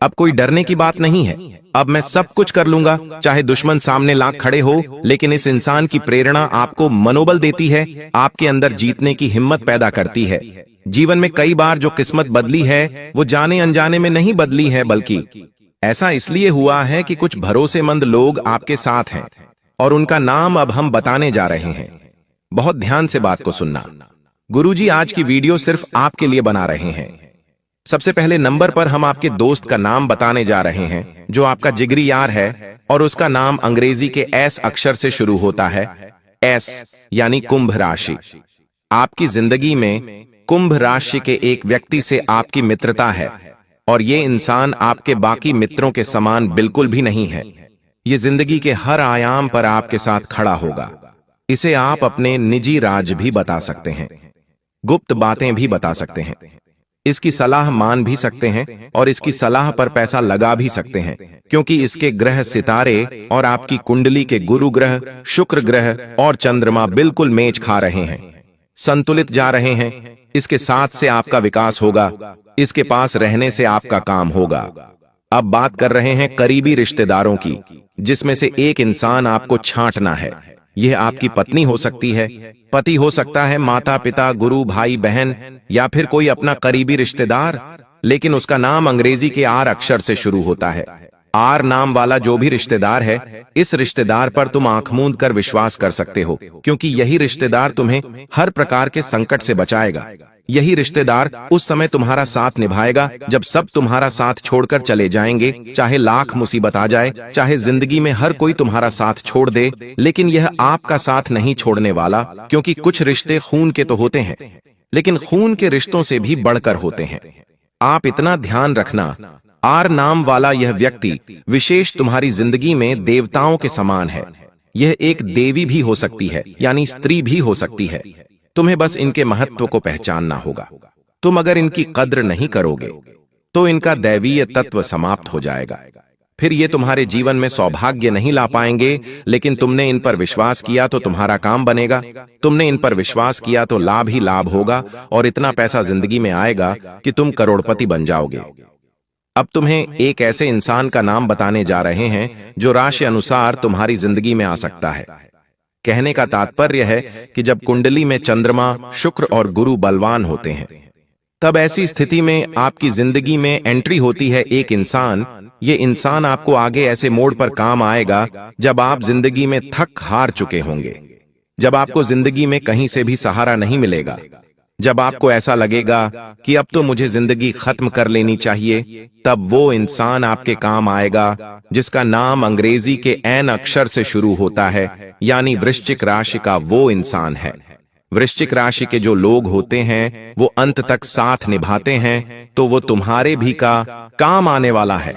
अब कोई डरने की बात नहीं है, अब मैं सब कुछ कर लूंगा, चाहे दुश्मन सामने लाख खड़े हो। लेकिन इस इंसान की प्रेरणा आपको मनोबल देती है, आपके अंदर जीतने की हिम्मत पैदा करती है। जीवन में कई बार जो किस्मत बदली है वो जाने अनजाने में नहीं बदली है, बल्कि ऐसा इसलिए हुआ है कि कुछ भरोसेमंद लोग आपके साथ हैं, और उनका नाम अब हम बताने जा रहे हैं। बहुत ध्यान से बात को सुनना। गुरुजी आज की वीडियो सिर्फ आपके लिए बना रहे हैं। सबसे पहले नंबर पर हम आपके दोस्त का नाम बताने जा रहे हैं जो आपका जिगरी यार है, और उसका नाम अंग्रेजी के एस अक्षर से शुरू होता है। एस यानी कुंभ राशि। आपकी जिंदगी में कुंभ राशि के एक व्यक्ति से आपकी मित्रता है, और ये इंसान आपके बाकी मित्रों के समान बिल्कुल भी नहीं है। ये जिंदगी के हर आयाम पर आपके साथ खड़ा होगा। इसे आप अपने निजी राज भी बता सकते हैं, गुप्त बातें भी बता सकते हैं, इसकी सलाह मान भी सकते हैं, और इसकी सलाह पर पैसा लगा भी सकते हैं, क्योंकि इसके ग्रह सितारे और आपकी कुंडली के गुरु ग्रह, शुक्र ग्रह और चंद्रमा बिल्कुल मेच खा रहे हैं, संतुलित जा रहे हैं। इसके साथ से आपका विकास होगा, इसके पास रहने से आपका काम होगा। अब बात कर रहे हैं करीबी रिश्तेदारों की, जिसमें से एक इंसान आपको छांटना है। यह आपकी पत्नी हो सकती है, पति हो सकता है, माता पिता, गुरु, भाई बहन, या फिर कोई अपना करीबी रिश्तेदार, लेकिन उसका नाम अंग्रेजी के आर अक्षर से शुरू होता है। आर नाम वाला जो भी रिश्तेदार है, इस रिश्तेदार पर तुम आंख मूंद कर विश्वास कर सकते हो, क्योंकि यही रिश्तेदार तुम्हें हर प्रकार के संकट से बचाएगा। यही रिश्तेदार उस समय तुम्हारा साथ निभाएगा जब सब तुम्हारा साथ छोड़कर चले जाएंगे, चाहे लाख मुसीबत आ जाए, चाहे जिंदगी में हर कोई तुम्हारा साथ छोड़ दे, लेकिन यह आपका साथ नहीं छोड़ने वाला, क्योंकि कुछ रिश्ते खून के तो होते हैं, लेकिन खून के रिश्तों से भी बढ़कर होते हैं। आप इतना ध्यान रखना, आर नाम वाला यह व्यक्ति विशेष तुम्हारी जिंदगी में देवताओं के समान है। यह एक देवी भी हो सकती है, यानी स्त्री भी हो सकती है। तुम्हें बस इनके महत्व को पहचानना होगा। तुम अगर इनकी कद्र नहीं करोगे तो इनका दैवीय तत्व समाप्त हो जाएगा। फिर ये तुम्हारे जीवन में सौभाग्य नहीं ला पाएंगे, लेकिन तुमने इन पर विश्वास किया तो तुम्हारा काम बनेगा। तुमने इन पर विश्वास किया तो लाभ ही लाभ होगा, और इतना पैसा जिंदगी में आएगा कि तुम करोड़पति बन जाओगे। अब तुम्हें एक ऐसे इंसान का नाम बताने जा रहे हैं जो राशि अनुसार तुम्हारी जिंदगी में आ सकता है। कहने का तात्पर्य है कि जब कुंडली में चंद्रमा, शुक्र और गुरु बलवान होते हैं, तब ऐसी स्थिति में आपकी जिंदगी में एंट्री होती है एक इंसान। ये इंसान आपको आगे ऐसे मोड़ पर काम आएगा जब आप जिंदगी में थक हार चुके होंगे। जब आपको जिंदगी में कहीं से भी सहारा नहीं मिलेगा, जब आपको ऐसा लगेगा कि अब तो मुझे जिंदगी खत्म कर लेनी चाहिए, तब वो इंसान आपके काम आएगा जिसका नाम अंग्रेजी के एन अक्षर से शुरू होता है, यानी वृश्चिक राशि का वो इंसान है। वृश्चिक राशि के जो लोग होते हैं वो अंत तक साथ निभाते हैं, तो वो तुम्हारे भी का काम आने वाला है।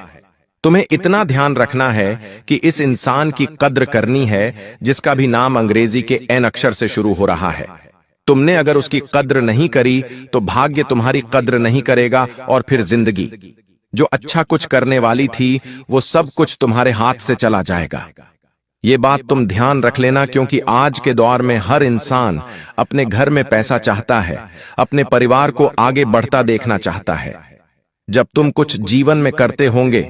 तुम्हें इतना ध्यान रखना है कि इस इंसान की कद्र करनी है जिसका भी नाम अंग्रेजी के एन अक्षर से शुरू हो रहा है। तुमने अगर उसकी कद्र नहीं करी तो भाग्य तुम्हारी कद्र नहीं करेगा, और फिर जिंदगी जो अच्छा कुछ करने वाली थी वो सब कुछ तुम्हारे हाथ से चला जाएगा। ये बात तुम ध्यान रख लेना, क्योंकि आज के दौर में हर इंसान अपने घर में पैसा चाहता है, अपने परिवार को आगे बढ़ता देखना चाहता है। जब तुम कुछ जीवन में करते होंगे,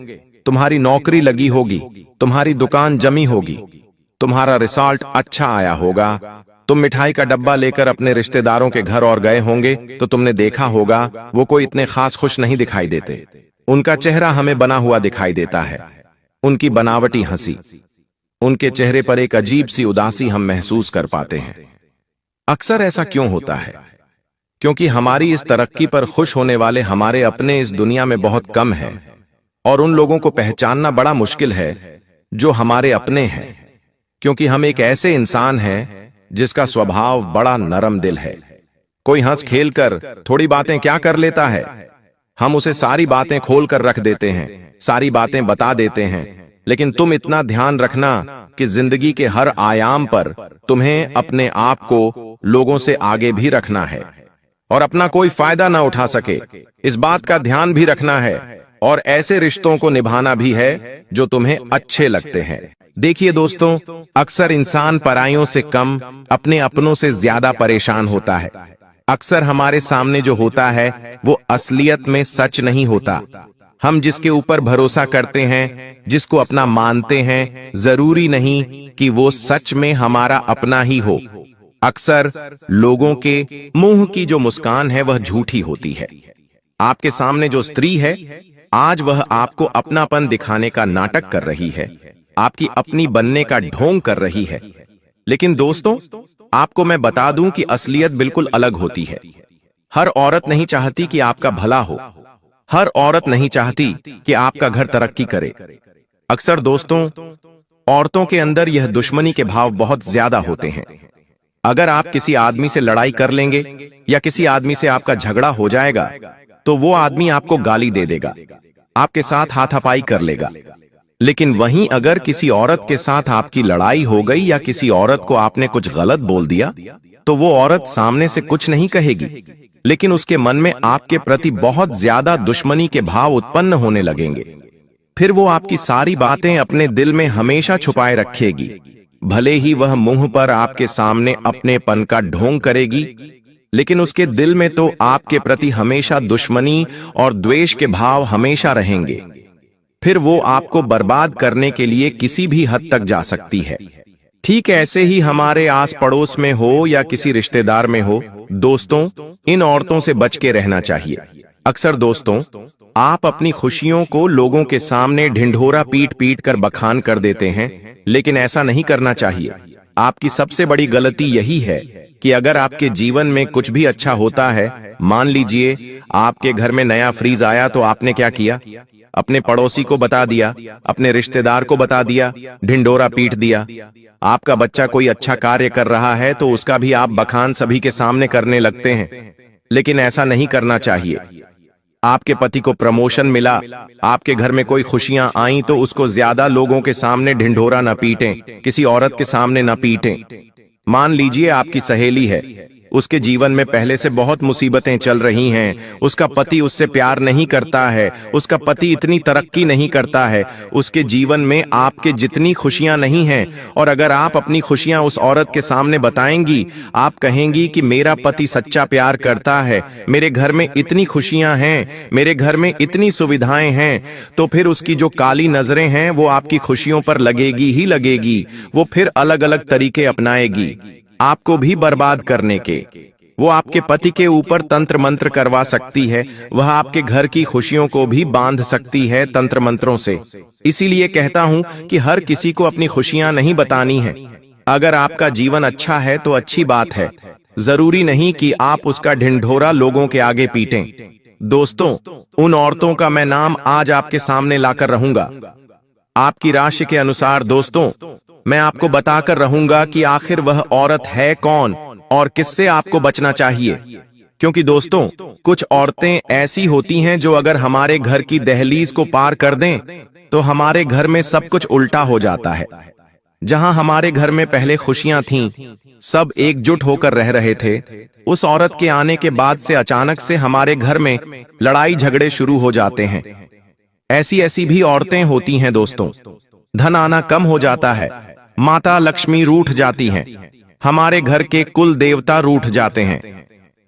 तुम्हारी नौकरी लगी होगी, तुम्हारी दुकान जमी होगी, तुम्हारा रिजल्ट अच्छा आया होगा, तुम मिठाई का डब्बा लेकर अपने रिश्तेदारों के घर और गए होंगे, तो तुमने देखा होगा वो कोई इतने खास खुश नहीं दिखाई देते। उनका चेहरा हमें बना हुआ दिखाई देता है, उनकी बनावटी हंसी, उनके चेहरे पर एक अजीब सी उदासी हम महसूस कर पाते हैं। अक्सर ऐसा क्यों होता है? क्योंकि हमारी इस तरक्की पर खुश होने वाले हमारे अपने इस दुनिया में बहुत कम है, और उन लोगों को पहचानना बड़ा मुश्किल है जो हमारे अपने हैं, क्योंकि हम एक ऐसे इंसान हैं जिसका स्वभाव बड़ा नरम दिल है। कोई हंस खेल कर थोड़ी बातें क्या कर लेता है, हम उसे सारी बातें खोल कर रख देते हैं, सारी बातें बता देते हैं। लेकिन तुम इतना ध्यान रखना कि जिंदगी के हर आयाम पर तुम्हें अपने आप को लोगों से आगे भी रखना है, और अपना कोई फायदा ना उठा सके इस बात का ध्यान भी रखना है, और ऐसे रिश्तों को निभाना भी है जो तुम्हें अच्छे लगते हैं। देखिए दोस्तों, अक्सर इंसान पराइयों से कम अपने अपनों से ज्यादा परेशान होता है। अक्सर हमारे सामने जो होता है वो असलियत में सच नहीं होता। हम जिसके ऊपर भरोसा करते हैं, जिसको अपना मानते हैं, जरूरी नहीं कि वो सच में हमारा अपना ही हो। अक्सर लोगों के मुंह की जो मुस्कान है वह झूठी होती है। आपके सामने जो स्त्री है, आज वह आपको अपनापन दिखाने का नाटक कर रही है, आपकी अपनी बनने का ढोंग कर रही है। लेकिन दोस्तों, आपको मैं बता दूं कि असलियत बिल्कुल अलग होती है। हर औरत नहीं चाहती कि आपका भला हो, हर औरत नहीं चाहती कि आपका घर तरक्की करे। अक्सर दोस्तों, औरतों के अंदर यह दुश्मनी के भाव बहुत ज्यादा होते हैं। अगर आप किसी आदमी से लड़ाई कर लेंगे या किसी आदमी से आपका झगड़ा हो जाएगा, तो वो आदमी आपको गाली दे देगा, आपके साथ हाथापाई कर लेगा। लेकिन वहीं अगर किसी औरत के साथ आपकी लड़ाई हो गई या किसी औरत को आपने कुछ गलत बोल दिया, तो वो औरत सामने से कुछ नहीं कहेगी, लेकिन उसके मन में आपके प्रति बहुत ज्यादा दुश्मनी के भाव उत्पन्न होने लगेंगे। फिर वो आपकी सारी बातें अपने दिल में हमेशा छुपाए रखेगी। भले ही वह मुंह पर आपके सामने अपनेपन का ढोंग करेगी, लेकिन उसके दिल में तो आपके प्रति हमेशा दुश्मनी और द्वेष के भाव हमेशा रहेंगे। फिर वो आपको बर्बाद करने के लिए किसी भी हद तक जा सकती है। ठीक ऐसे ही हमारे आस पड़ोस में हो या किसी रिश्तेदार में हो, दोस्तों, इन औरतों से बच के रहना चाहिए। अक्सर दोस्तों, आप अपनी खुशियों को लोगों के सामने ढिंढोरा पीट पीट कर बखान कर देते हैं, लेकिन ऐसा नहीं करना चाहिए। आपकी सबसे बड़ी गलती यही है कि अगर आपके जीवन में कुछ भी अच्छा होता है, मान लीजिए आपके घर में नया फ्रीज आया, तो आपने क्या किया? अपने पड़ोसी को बता दिया, अपने रिश्तेदार को बता दिया, ढिंडोरा पीट दिया। आपका बच्चा कोई अच्छा कार्य कर रहा है तो उसका भी आप बखान सभी के सामने करने लगते हैं, लेकिन ऐसा नहीं करना चाहिए। आपके पति को प्रमोशन मिला, आपके घर में कोई खुशियां आईं, तो उसको ज्यादा लोगों के सामने ढिंढोरा न पीटें, किसी औरत के सामने न पीटें। मान लीजिए आपकी सहेली है, उसके जीवन में पहले से बहुत मुसीबतें चल रही हैं, उसका पति उससे प्यार नहीं करता है, उसका पति इतनी तरक्की नहीं करता है, उसके जीवन में आपके जितनी खुशियां नहीं हैं, और अगर आप अपनी खुशियां उस औरत के सामने बताएंगी, आप कहेंगी कि मेरा पति सच्चा प्यार करता है, मेरे घर में इतनी खुशियां हैं, मेरे घर में इतनी सुविधाएं हैं, तो फिर उसकी जो काली नजरें हैं वो आपकी खुशियों पर लगेगी ही लगेगी। वो फिर अलग अलग तरीके अपनाएगी आपको भी बर्बाद करने के। वो आपके पति के ऊपर तंत्र मंत्र करवा सकती है, वह आपके घर की खुशियों को भी बांध सकती है तंत्र मंत्रों से। इसीलिए कहता हूं कि हर किसी को अपनी खुशियां नहीं बतानी है। अगर आपका जीवन अच्छा है तो अच्छी बात है, जरूरी नहीं कि आप उसका ढिंढोरा लोगों के आगे पीटें। दोस्तों, उन औरतों का मैं नाम आज आपके सामने लाकर रहूंगा। आपकी राशि के अनुसार दोस्तों, मैं आपको बताकर रहूंगा कि आखिर वह औरत है कौन और किससे आपको बचना चाहिए। क्योंकि दोस्तों, कुछ औरतें ऐसी होती हैं जो अगर हमारे घर की दहलीज को पार कर दें तो हमारे घर में सब कुछ उल्टा हो जाता है। जहां हमारे घर में पहले खुशियां थीं, सब एकजुट होकर रह रहे थे, उस औरत के आने के बाद से अचानक से हमारे घर में लड़ाई झगड़े शुरू हो जाते हैं। ऐसी ऐसी भी औरतें होती हैं दोस्तों। धन आना कम हो जाता है, माता लक्ष्मी रूठ जाती हैं, हमारे घर के कुल देवता रूठ जाते हैं।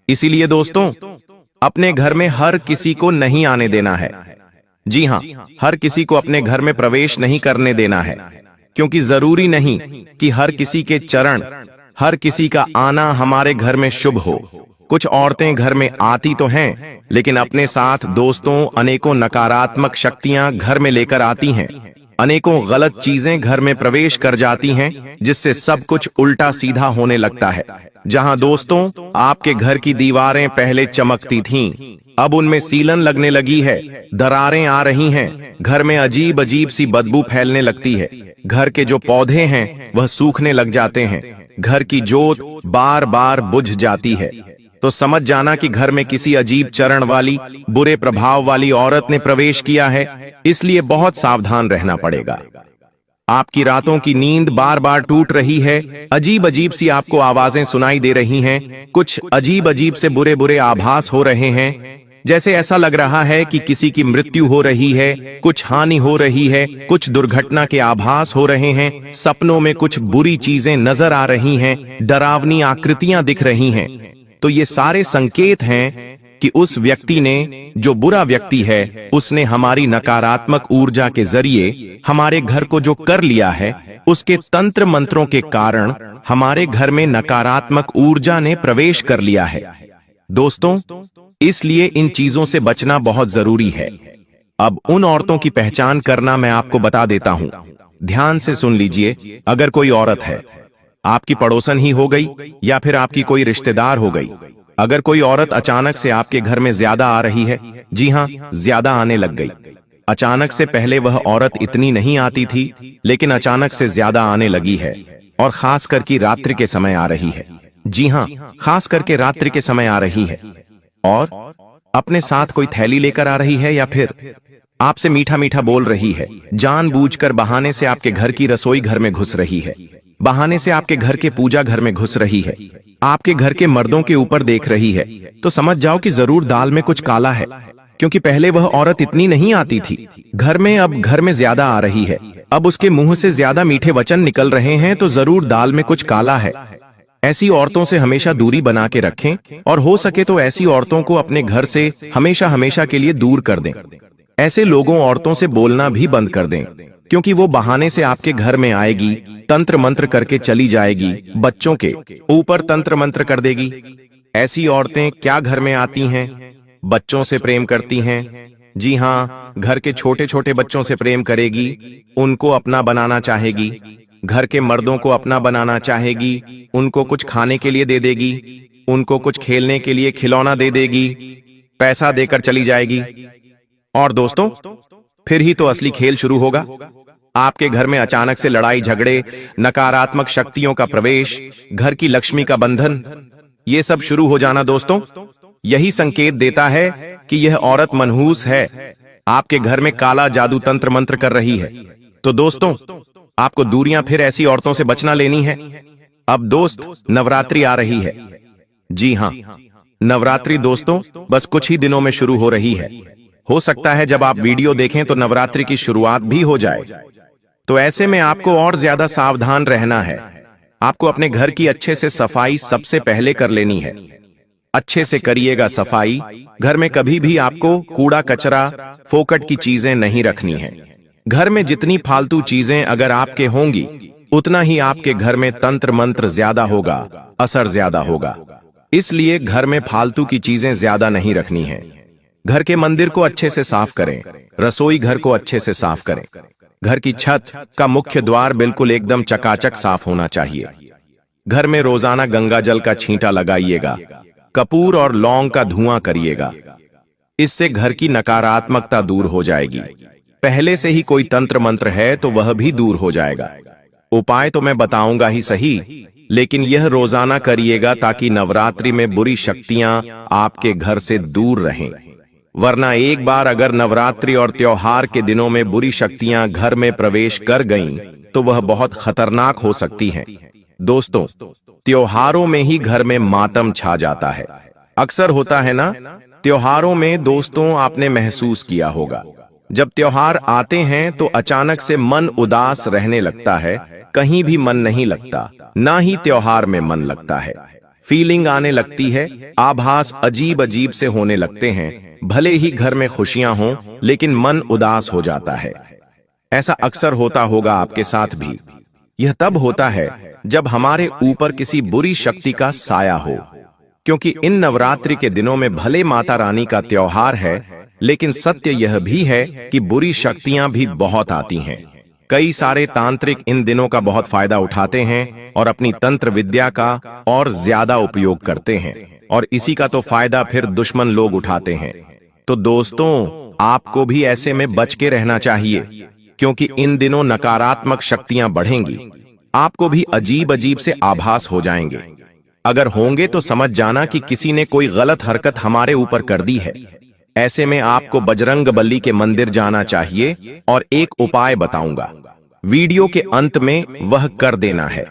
इसीलिए दोस्तों, अपने घर में हर किसी को नहीं आने देना है। जी हां, हर किसी को अपने घर में प्रवेश नहीं करने देना है, क्योंकि जरूरी नहीं कि हर किसी के चरण, हर किसी का आना हमारे घर में शुभ हो। कुछ औरतें घर में आती तो हैं, लेकिन अपने साथ दोस्तों अनेकों नकारात्मक शक्तियां घर में लेकर आती हैं। अनेकों गलत चीजें घर में प्रवेश कर जाती हैं, जिससे सब कुछ उल्टा सीधा होने लगता है। जहां दोस्तों, आपके घर की दीवारें पहले चमकती थीं, अब उनमें सीलन लगने लगी है, दरारें आ रही हैं, घर में अजीब अजीब सी बदबू फैलने लगती है, घर के जो पौधे हैं वह सूखने लग जाते हैं, घर की जोत बार बार बुझ जाती है, तो समझ जाना कि घर में किसी अजीब चरण वाली, बुरे प्रभाव वाली औरत ने प्रवेश किया है। इसलिए बहुत सावधान रहना पड़ेगा। आपकी रातों की नींद बार बार टूट रही है, अजीब अजीब सी आपको आवाजें सुनाई दे रही हैं, कुछ अजीब अजीब से बुरे बुरे आभास हो रहे हैं, जैसे ऐसा लग रहा है कि किसी की मृत्यु हो रही है, कुछ हानि हो रही है, कुछ दुर्घटना के आभास हो रहे हैं, सपनों में कुछ बुरी चीजें नजर आ रही हैं, डरावनी आकृतियां दिख रही हैं। तो ये सारे संकेत हैं कि उस व्यक्ति ने, जो बुरा व्यक्ति है, उसने हमारी नकारात्मक ऊर्जा के जरिए हमारे घर को जो कर लिया है, उसके तंत्र मंत्रों के कारण हमारे घर में नकारात्मक ऊर्जा ने प्रवेश कर लिया है। दोस्तों, इसलिए इन चीजों से बचना बहुत जरूरी है। अब उन औरतों की पहचान करना मैं आपको बता देता हूं। ध्यान से सुन लीजिए। अगर कोई औरत है, आपकी पड़ोसन ही हो गई या फिर आपकी कोई रिश्तेदार हो गई, अगर कोई औरत अचानक से आपके घर में ज्यादा आ रही है, जी हां, ज्यादा आने लग गई। अचानक से पहले वह औरत इतनी नहीं आती थी, लेकिन अचानक से ज्यादा आने लगी है, और खास करके रात्रि के समय आ रही है। जी हां, खास करके रात्रि के समय आ रही है, और अपने साथ कोई थैली लेकर आ रही है, या फिर आपसे मीठा मीठा बोल रही है, जानबूझकर बहाने से आपके घर की रसोई घर में घुस रही है, बहाने से आपके घर के पूजा घर में घुस रही है, आपके घर के मर्दों के ऊपर देख रही है, तो समझ जाओ कि जरूर दाल में कुछ काला है। क्योंकि पहले वह औरत इतनी नहीं आती थी घर में, अब घर में ज्यादा आ रही है, अब उसके मुंह से ज्यादा मीठे वचन निकल रहे हैं, तो जरूर दाल में कुछ काला है। ऐसी औरतों से हमेशा दूरी बना के रखें, और हो सके तो ऐसी औरतों को अपने घर से हमेशा हमेशा के लिए दूर कर दें। ऐसे लोगों औरतों से बोलना भी बंद कर दें, क्योंकि वो बहाने से आपके घर में आएगी, तंत्र मंत्र करके चली जाएगी, बच्चों के ऊपर तंत्र मंत्र कर देगी। ऐसी औरतें क्या घर में आती हैं? बच्चों से प्रेम करती हैं। जी हाँ, घर के छोटे छोटे बच्चों से प्रेम करेगी, उनको अपना बनाना चाहेगी, घर के मर्दों को अपना बनाना चाहेगी, उनको कुछ खाने के लिए दे देगी, उनको कुछ खेलने के लिए खिलौना दे देगी, पैसा देकर चली जाएगी। और दोस्तों, फिर ही तो असली खेल शुरू होगा। आपके घर में अचानक से लड़ाई झगड़े, नकारात्मक शक्तियों का प्रवेश, घर की लक्ष्मी का बंधन, ये सब शुरू हो जाना दोस्तों, यही संकेत देता है कि यह औरत मनहूस है, आपके घर में काला जादू तंत्र मंत्र कर रही है। तो दोस्तों, आपको दूरियां फिर ऐसी औरतों से बचना लेनी है। अब दोस्त, नवरात्रि आ रही है। जी हां, नवरात्रि दोस्तों बस कुछ ही दिनों में शुरू हो रही है। हो सकता है जब आप वीडियो देखें तो नवरात्रि की शुरुआत भी हो जाए। तो ऐसे में आपको और ज्यादा सावधान रहना है। आपको अपने घर की अच्छे से सफाई सबसे पहले कर लेनी है। अच्छे से करिएगा सफाई। घर में कभी भी आपको कूड़ा कचरा, फोकट की चीजें नहीं रखनी है। घर में जितनी फालतू चीजें अगर आपके होंगी, उतना ही आपके घर में तंत्र मंत्र ज्यादा होगा, असर ज्यादा होगा। इसलिए घर में फालतू की चीजें ज्यादा नहीं रखनी है। घर के मंदिर को अच्छे से साफ करें, रसोई घर को अच्छे से साफ करें। घर की छत का मुख्य द्वार बिल्कुल एकदम चकाचक साफ होना चाहिए। घर में रोजाना गंगा जल का छींटा लगाइएगा। कपूर और लौंग का धुआं करिएगा। इससे घर की नकारात्मकता दूर हो जाएगी। पहले से ही कोई तंत्र मंत्र है तो वह भी दूर हो जाएगा। उपाय तो मैं बताऊंगा ही सही, लेकिन यह रोजाना करिएगा ताकि नवरात्रि में बुरी शक्तियां आपके घर से दूर रहें। वरना एक बार अगर नवरात्रि और त्योहार के दिनों में बुरी शक्तियां घर में प्रवेश कर गईं, तो वह बहुत खतरनाक हो सकती हैं। दोस्तों, त्योहारों में ही घर में मातम छा जाता है। अक्सर होता है ना, त्योहारों में दोस्तों आपने महसूस किया होगा, जब त्योहार आते हैं तो अचानक से मन उदास रहने लगता है, कहीं भी मन नहीं लगता, ना ही त्योहार में मन लगता है। फीलिंग आने लगती है, आभास अजीब अजीब से होने लगते हैं। भले ही घर में खुशियां हों, लेकिन मन उदास हो जाता है। ऐसा अक्सर होता होगा आपके साथ भी। यह तब होता है जब हमारे ऊपर किसी बुरी शक्ति का साया हो। क्योंकि इन नवरात्रि के दिनों में भले माता रानी का त्योहार है, लेकिन सत्य यह भी है कि बुरी शक्तियां भी बहुत आती हैं। कई सारे तांत्रिक इन दिनों का बहुत फायदा उठाते हैं और अपनी तंत्र विद्या का और ज्यादा उपयोग करते हैं, और इसी का तो फायदा फिर दुश्मन लोग उठाते हैं। तो दोस्तों, आपको भी ऐसे में बच के रहना चाहिए, क्योंकि इन दिनों नकारात्मक शक्तियां बढ़ेंगी। आपको भी अजीब अजीब से आभास हो जाएंगे। अगर होंगे तो समझ जाना कि किसी ने कोई गलत हरकत हमारे ऊपर कर दी है। ऐसे में आपको बजरंगबली के मंदिर जाना चाहिए, और एक उपाय बताऊंगा, वीडियो के अंत में वह कर देना है।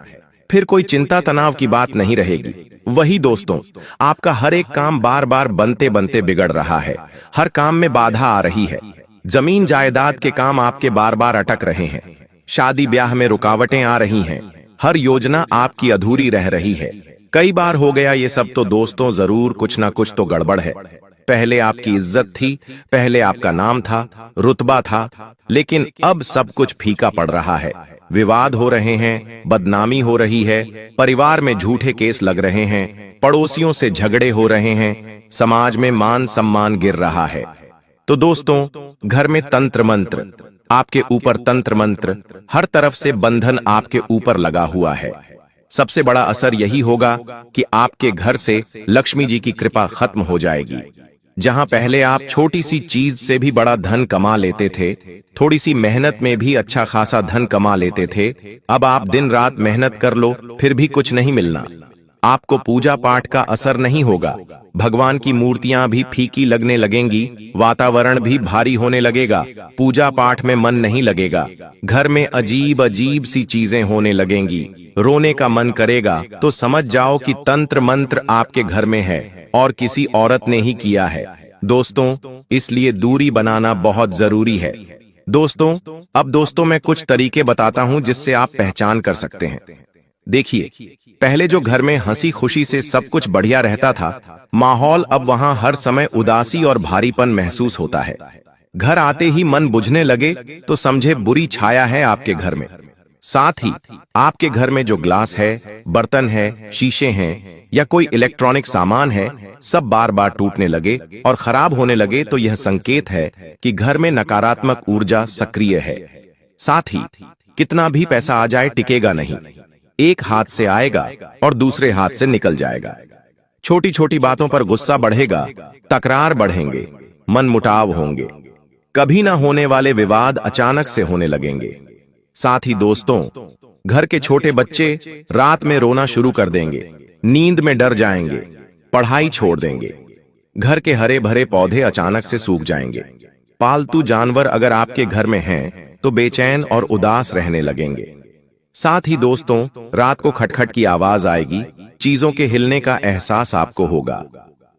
फिर कोई चिंता तनाव की बात नहीं रहेगी। वही दोस्तों, आपका हर एक काम बार बार बनते बनते बिगड़ रहा है। हर काम में बाधा आ रही है। जमीन जायदाद के काम आपके बार बार अटक रहे हैं। शादी ब्याह में रुकावटें आ रही हैं। हर योजना आपकी अधूरी रह रही है। कई बार हो गया ये सब, तो दोस्तों जरूर कुछ ना कुछ तो गड़बड़ है। पहले आपकी इज्जत थी, पहले आपका नाम था, रुतबा था, लेकिन अब सब कुछ फीका पड़ रहा है। विवाद हो रहे हैं, बदनामी हो रही है, परिवार में झूठे केस लग रहे हैं, पड़ोसियों से झगड़े हो रहे हैं, समाज में मान सम्मान गिर रहा है। तो दोस्तों, घर में तंत्र मंत्र, आपके ऊपर तंत्र मंत्र, हर तरफ से बंधन आपके ऊपर लगा हुआ है। सबसे बड़ा असर यही होगा कि आपके घर से लक्ष्मी जी की कृपा खत्म हो जाएगी। जहां पहले आप छोटी सी चीज से भी बड़ा धन कमा लेते थे, थोड़ी सी मेहनत में भी अच्छा खासा धन कमा लेते थे, अब आप दिन रात मेहनत कर लो फिर भी कुछ नहीं मिलना। आपको पूजा पाठ का असर नहीं होगा। भगवान की मूर्तियां भी फीकी लगने लगेंगी, वातावरण भी भारी होने लगेगा, पूजा पाठ में मन नहीं लगेगा, घर में अजीब अजीब सी चीजें होने लगेंगी, रोने का मन करेगा। तो समझ जाओ कि तंत्र मंत्र आपके घर में है और किसी औरत ने ही किया है। दोस्तों, इसलिए दूरी बनाना बहुत जरूरी है। दोस्तों, मैं कुछ तरीके बताता हूं जिससे आप पहचान कर सकते हैं। देखिए, पहले जो घर में हंसी खुशी से सब कुछ बढ़िया रहता था, माहौल अब वहां हर समय उदासी और भारीपन महसूस होता है। घर आते ही मन बुझने लगे तो समझे बुरी छाया है आपके घर में। साथ ही आपके घर में जो ग्लास है, बर्तन है, शीशे हैं या कोई इलेक्ट्रॉनिक सामान है, सब बार बार टूटने लगे और खराब होने लगे, तो यह संकेत है कि घर में नकारात्मक ऊर्जा सक्रिय है। साथ ही कितना भी पैसा आ जाए टिकेगा नहीं, एक हाथ से आएगा और दूसरे हाथ से निकल जाएगा। छोटी छोटी बातों पर गुस्सा बढ़ेगा, तकरार बढ़ेंगे, मनमुटाव होंगे, कभी ना होने वाले विवाद अचानक से होने लगेंगे। साथ ही दोस्तों, घर के छोटे बच्चे रात में रोना शुरू कर देंगे, नींद में डर जाएंगे, पढ़ाई छोड़ देंगे, घर के हरे भरे पौधे अचानक से सूख जाएंगे। पालतू जानवर अगर आपके घर में हैं, तो बेचैन और उदास रहने लगेंगे। साथ ही दोस्तों, रात को खटखट की आवाज आएगी, चीजों के हिलने का एहसास आपको होगा,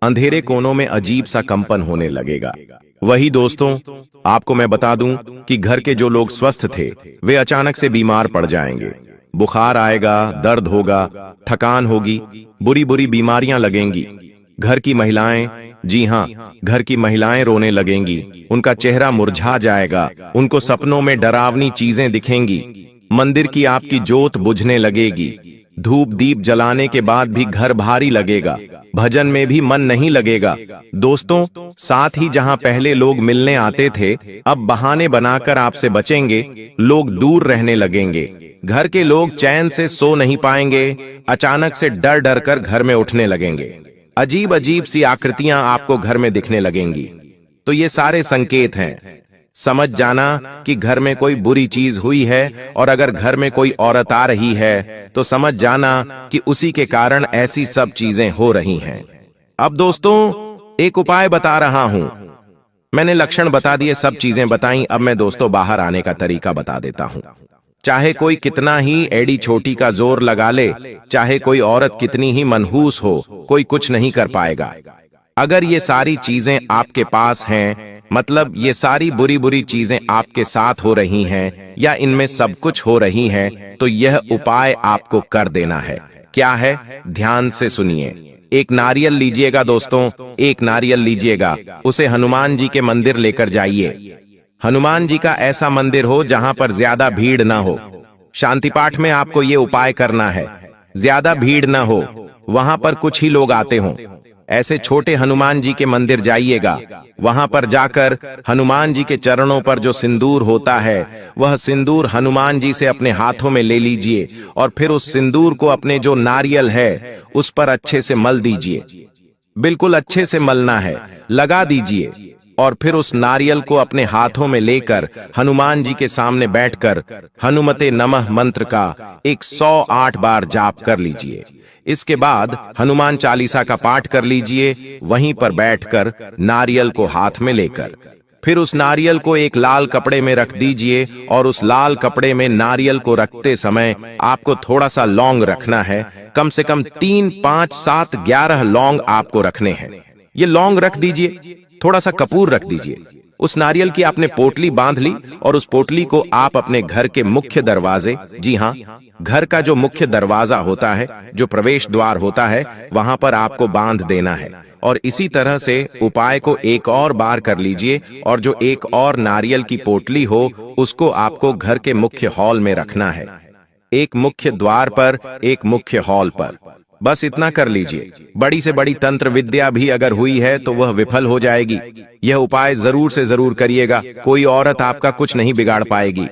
अंधेरे कोनों में अजीब सा कंपन होने लगेगा। वही दोस्तों, आपको मैं बता दूं कि घर के जो लोग स्वस्थ थे, वे अचानक से बीमार पड़ जाएंगे। बुखार आएगा, दर्द होगा, थकान होगी, बुरी बुरी बीमारियां लगेंगी। घर की महिलाएं, जी हाँ, घर की महिलाएं रोने लगेंगी, उनका चेहरा मुरझा जाएगा, उनको सपनों में डरावनी चीजें दिखेंगी, मंदिर की आपकी जोत बुझने लगेगी, धूप दीप जलाने के बाद भी घर भारी लगेगा, भजन में भी मन नहीं लगेगा। दोस्तों, साथ ही जहां पहले लोग मिलने आते थे, अब बहाने बनाकर आपसे बचेंगे, लोग दूर रहने लगेंगे। घर के लोग चैन से सो नहीं पाएंगे, अचानक से डर डर कर घर में उठने लगेंगे। अजीब अजीब सी आकृतियां आपको घर में दिखने लगेंगी। तो ये सारे संकेत हैं। समझ जाना कि घर में कोई बुरी चीज हुई है, और अगर घर में कोई औरत आ रही है तो समझ जाना कि उसी के कारण ऐसी सब चीजें हो रही हैं। अब दोस्तों, एक उपाय बता रहा हूं। मैंने लक्षण बता दिए, सब चीजें बताई, अब मैं दोस्तों बाहर आने का तरीका बता देता हूं। चाहे कोई कितना ही एड़ी छोटी का जोर लगा ले, चाहे कोई औरत कितनी ही मनहूस हो, कोई कुछ नहीं कर पाएगा। अगर ये सारी चीजें आपके पास हैं, मतलब ये सारी बुरी बुरी चीजें आपके साथ हो रही हैं, या इनमें सब कुछ हो रही हैं, तो यह उपाय आपको कर देना है। क्या है? ध्यान से सुनिए। एक नारियल लीजिएगा दोस्तों, एक नारियल लीजिएगा, उसे हनुमान जी के मंदिर लेकर जाइए। हनुमान जी का ऐसा मंदिर हो जहां पर ज्यादा भीड़ ना हो। शांति पाठ में आपको ये उपाय करना है। ज्यादा भीड़ ना हो, वहां पर कुछ ही लोग आते हों। ऐसे छोटे हनुमान जी के मंदिर जाइएगा। वहां पर जाकर हनुमान जी के चरणों पर जो सिंदूर होता है, वह सिंदूर हनुमान जी से अपने हाथों में ले लीजिए, और फिर उस सिंदूर को अपने जो नारियल है उस पर अच्छे से मल दीजिए। बिल्कुल अच्छे से मलना है, लगा दीजिए, और फिर उस नारियल को अपने हाथों में लेकर हनुमान जी के सामने बैठकर हनुमते नमः मंत्र का 108 बार जाप कर लीजिए। इसके बाद हनुमान चालीसा का पाठ कर लीजिए, वहीं पर बैठकर नारियल को हाथ में लेकर। फिर उस नारियल को एक लाल कपड़े में रख दीजिए, और उस लाल कपड़े में नारियल को रखते समय आपको थोड़ा सा लौंग रखना है। कम से कम 3, 5, 7, 11 लौंग आपको रखने हैं। ये लौंग रख दीजिए, थोड़ा सा कपूर रख दीजिए। उस नारियल की आपने पोटली बांध ली, और उस पोटली को आप अपने घर के मुख्य दरवाजे, जी हाँ, घर का जो मुख्य दरवाजा होता है, जो प्रवेश द्वार होता है, वहां पर आपको बांध देना है। और इसी तरह से उपाय को एक और बार कर लीजिए, और जो एक और नारियल की पोटली हो उसको आपको घर के मुख्य हॉल में रखना है। एक मुख्य द्वार पर, एक मुख्य हॉल पर। बस इतना कर लीजिए। बड़ी से बड़ी तंत्र विद्या भी अगर हुई है तो वह विफल हो जाएगी। यह उपाय जरूर से जरूर करिएगा, कोई औरत आपका कुछ नहीं बिगाड़ पाएगी।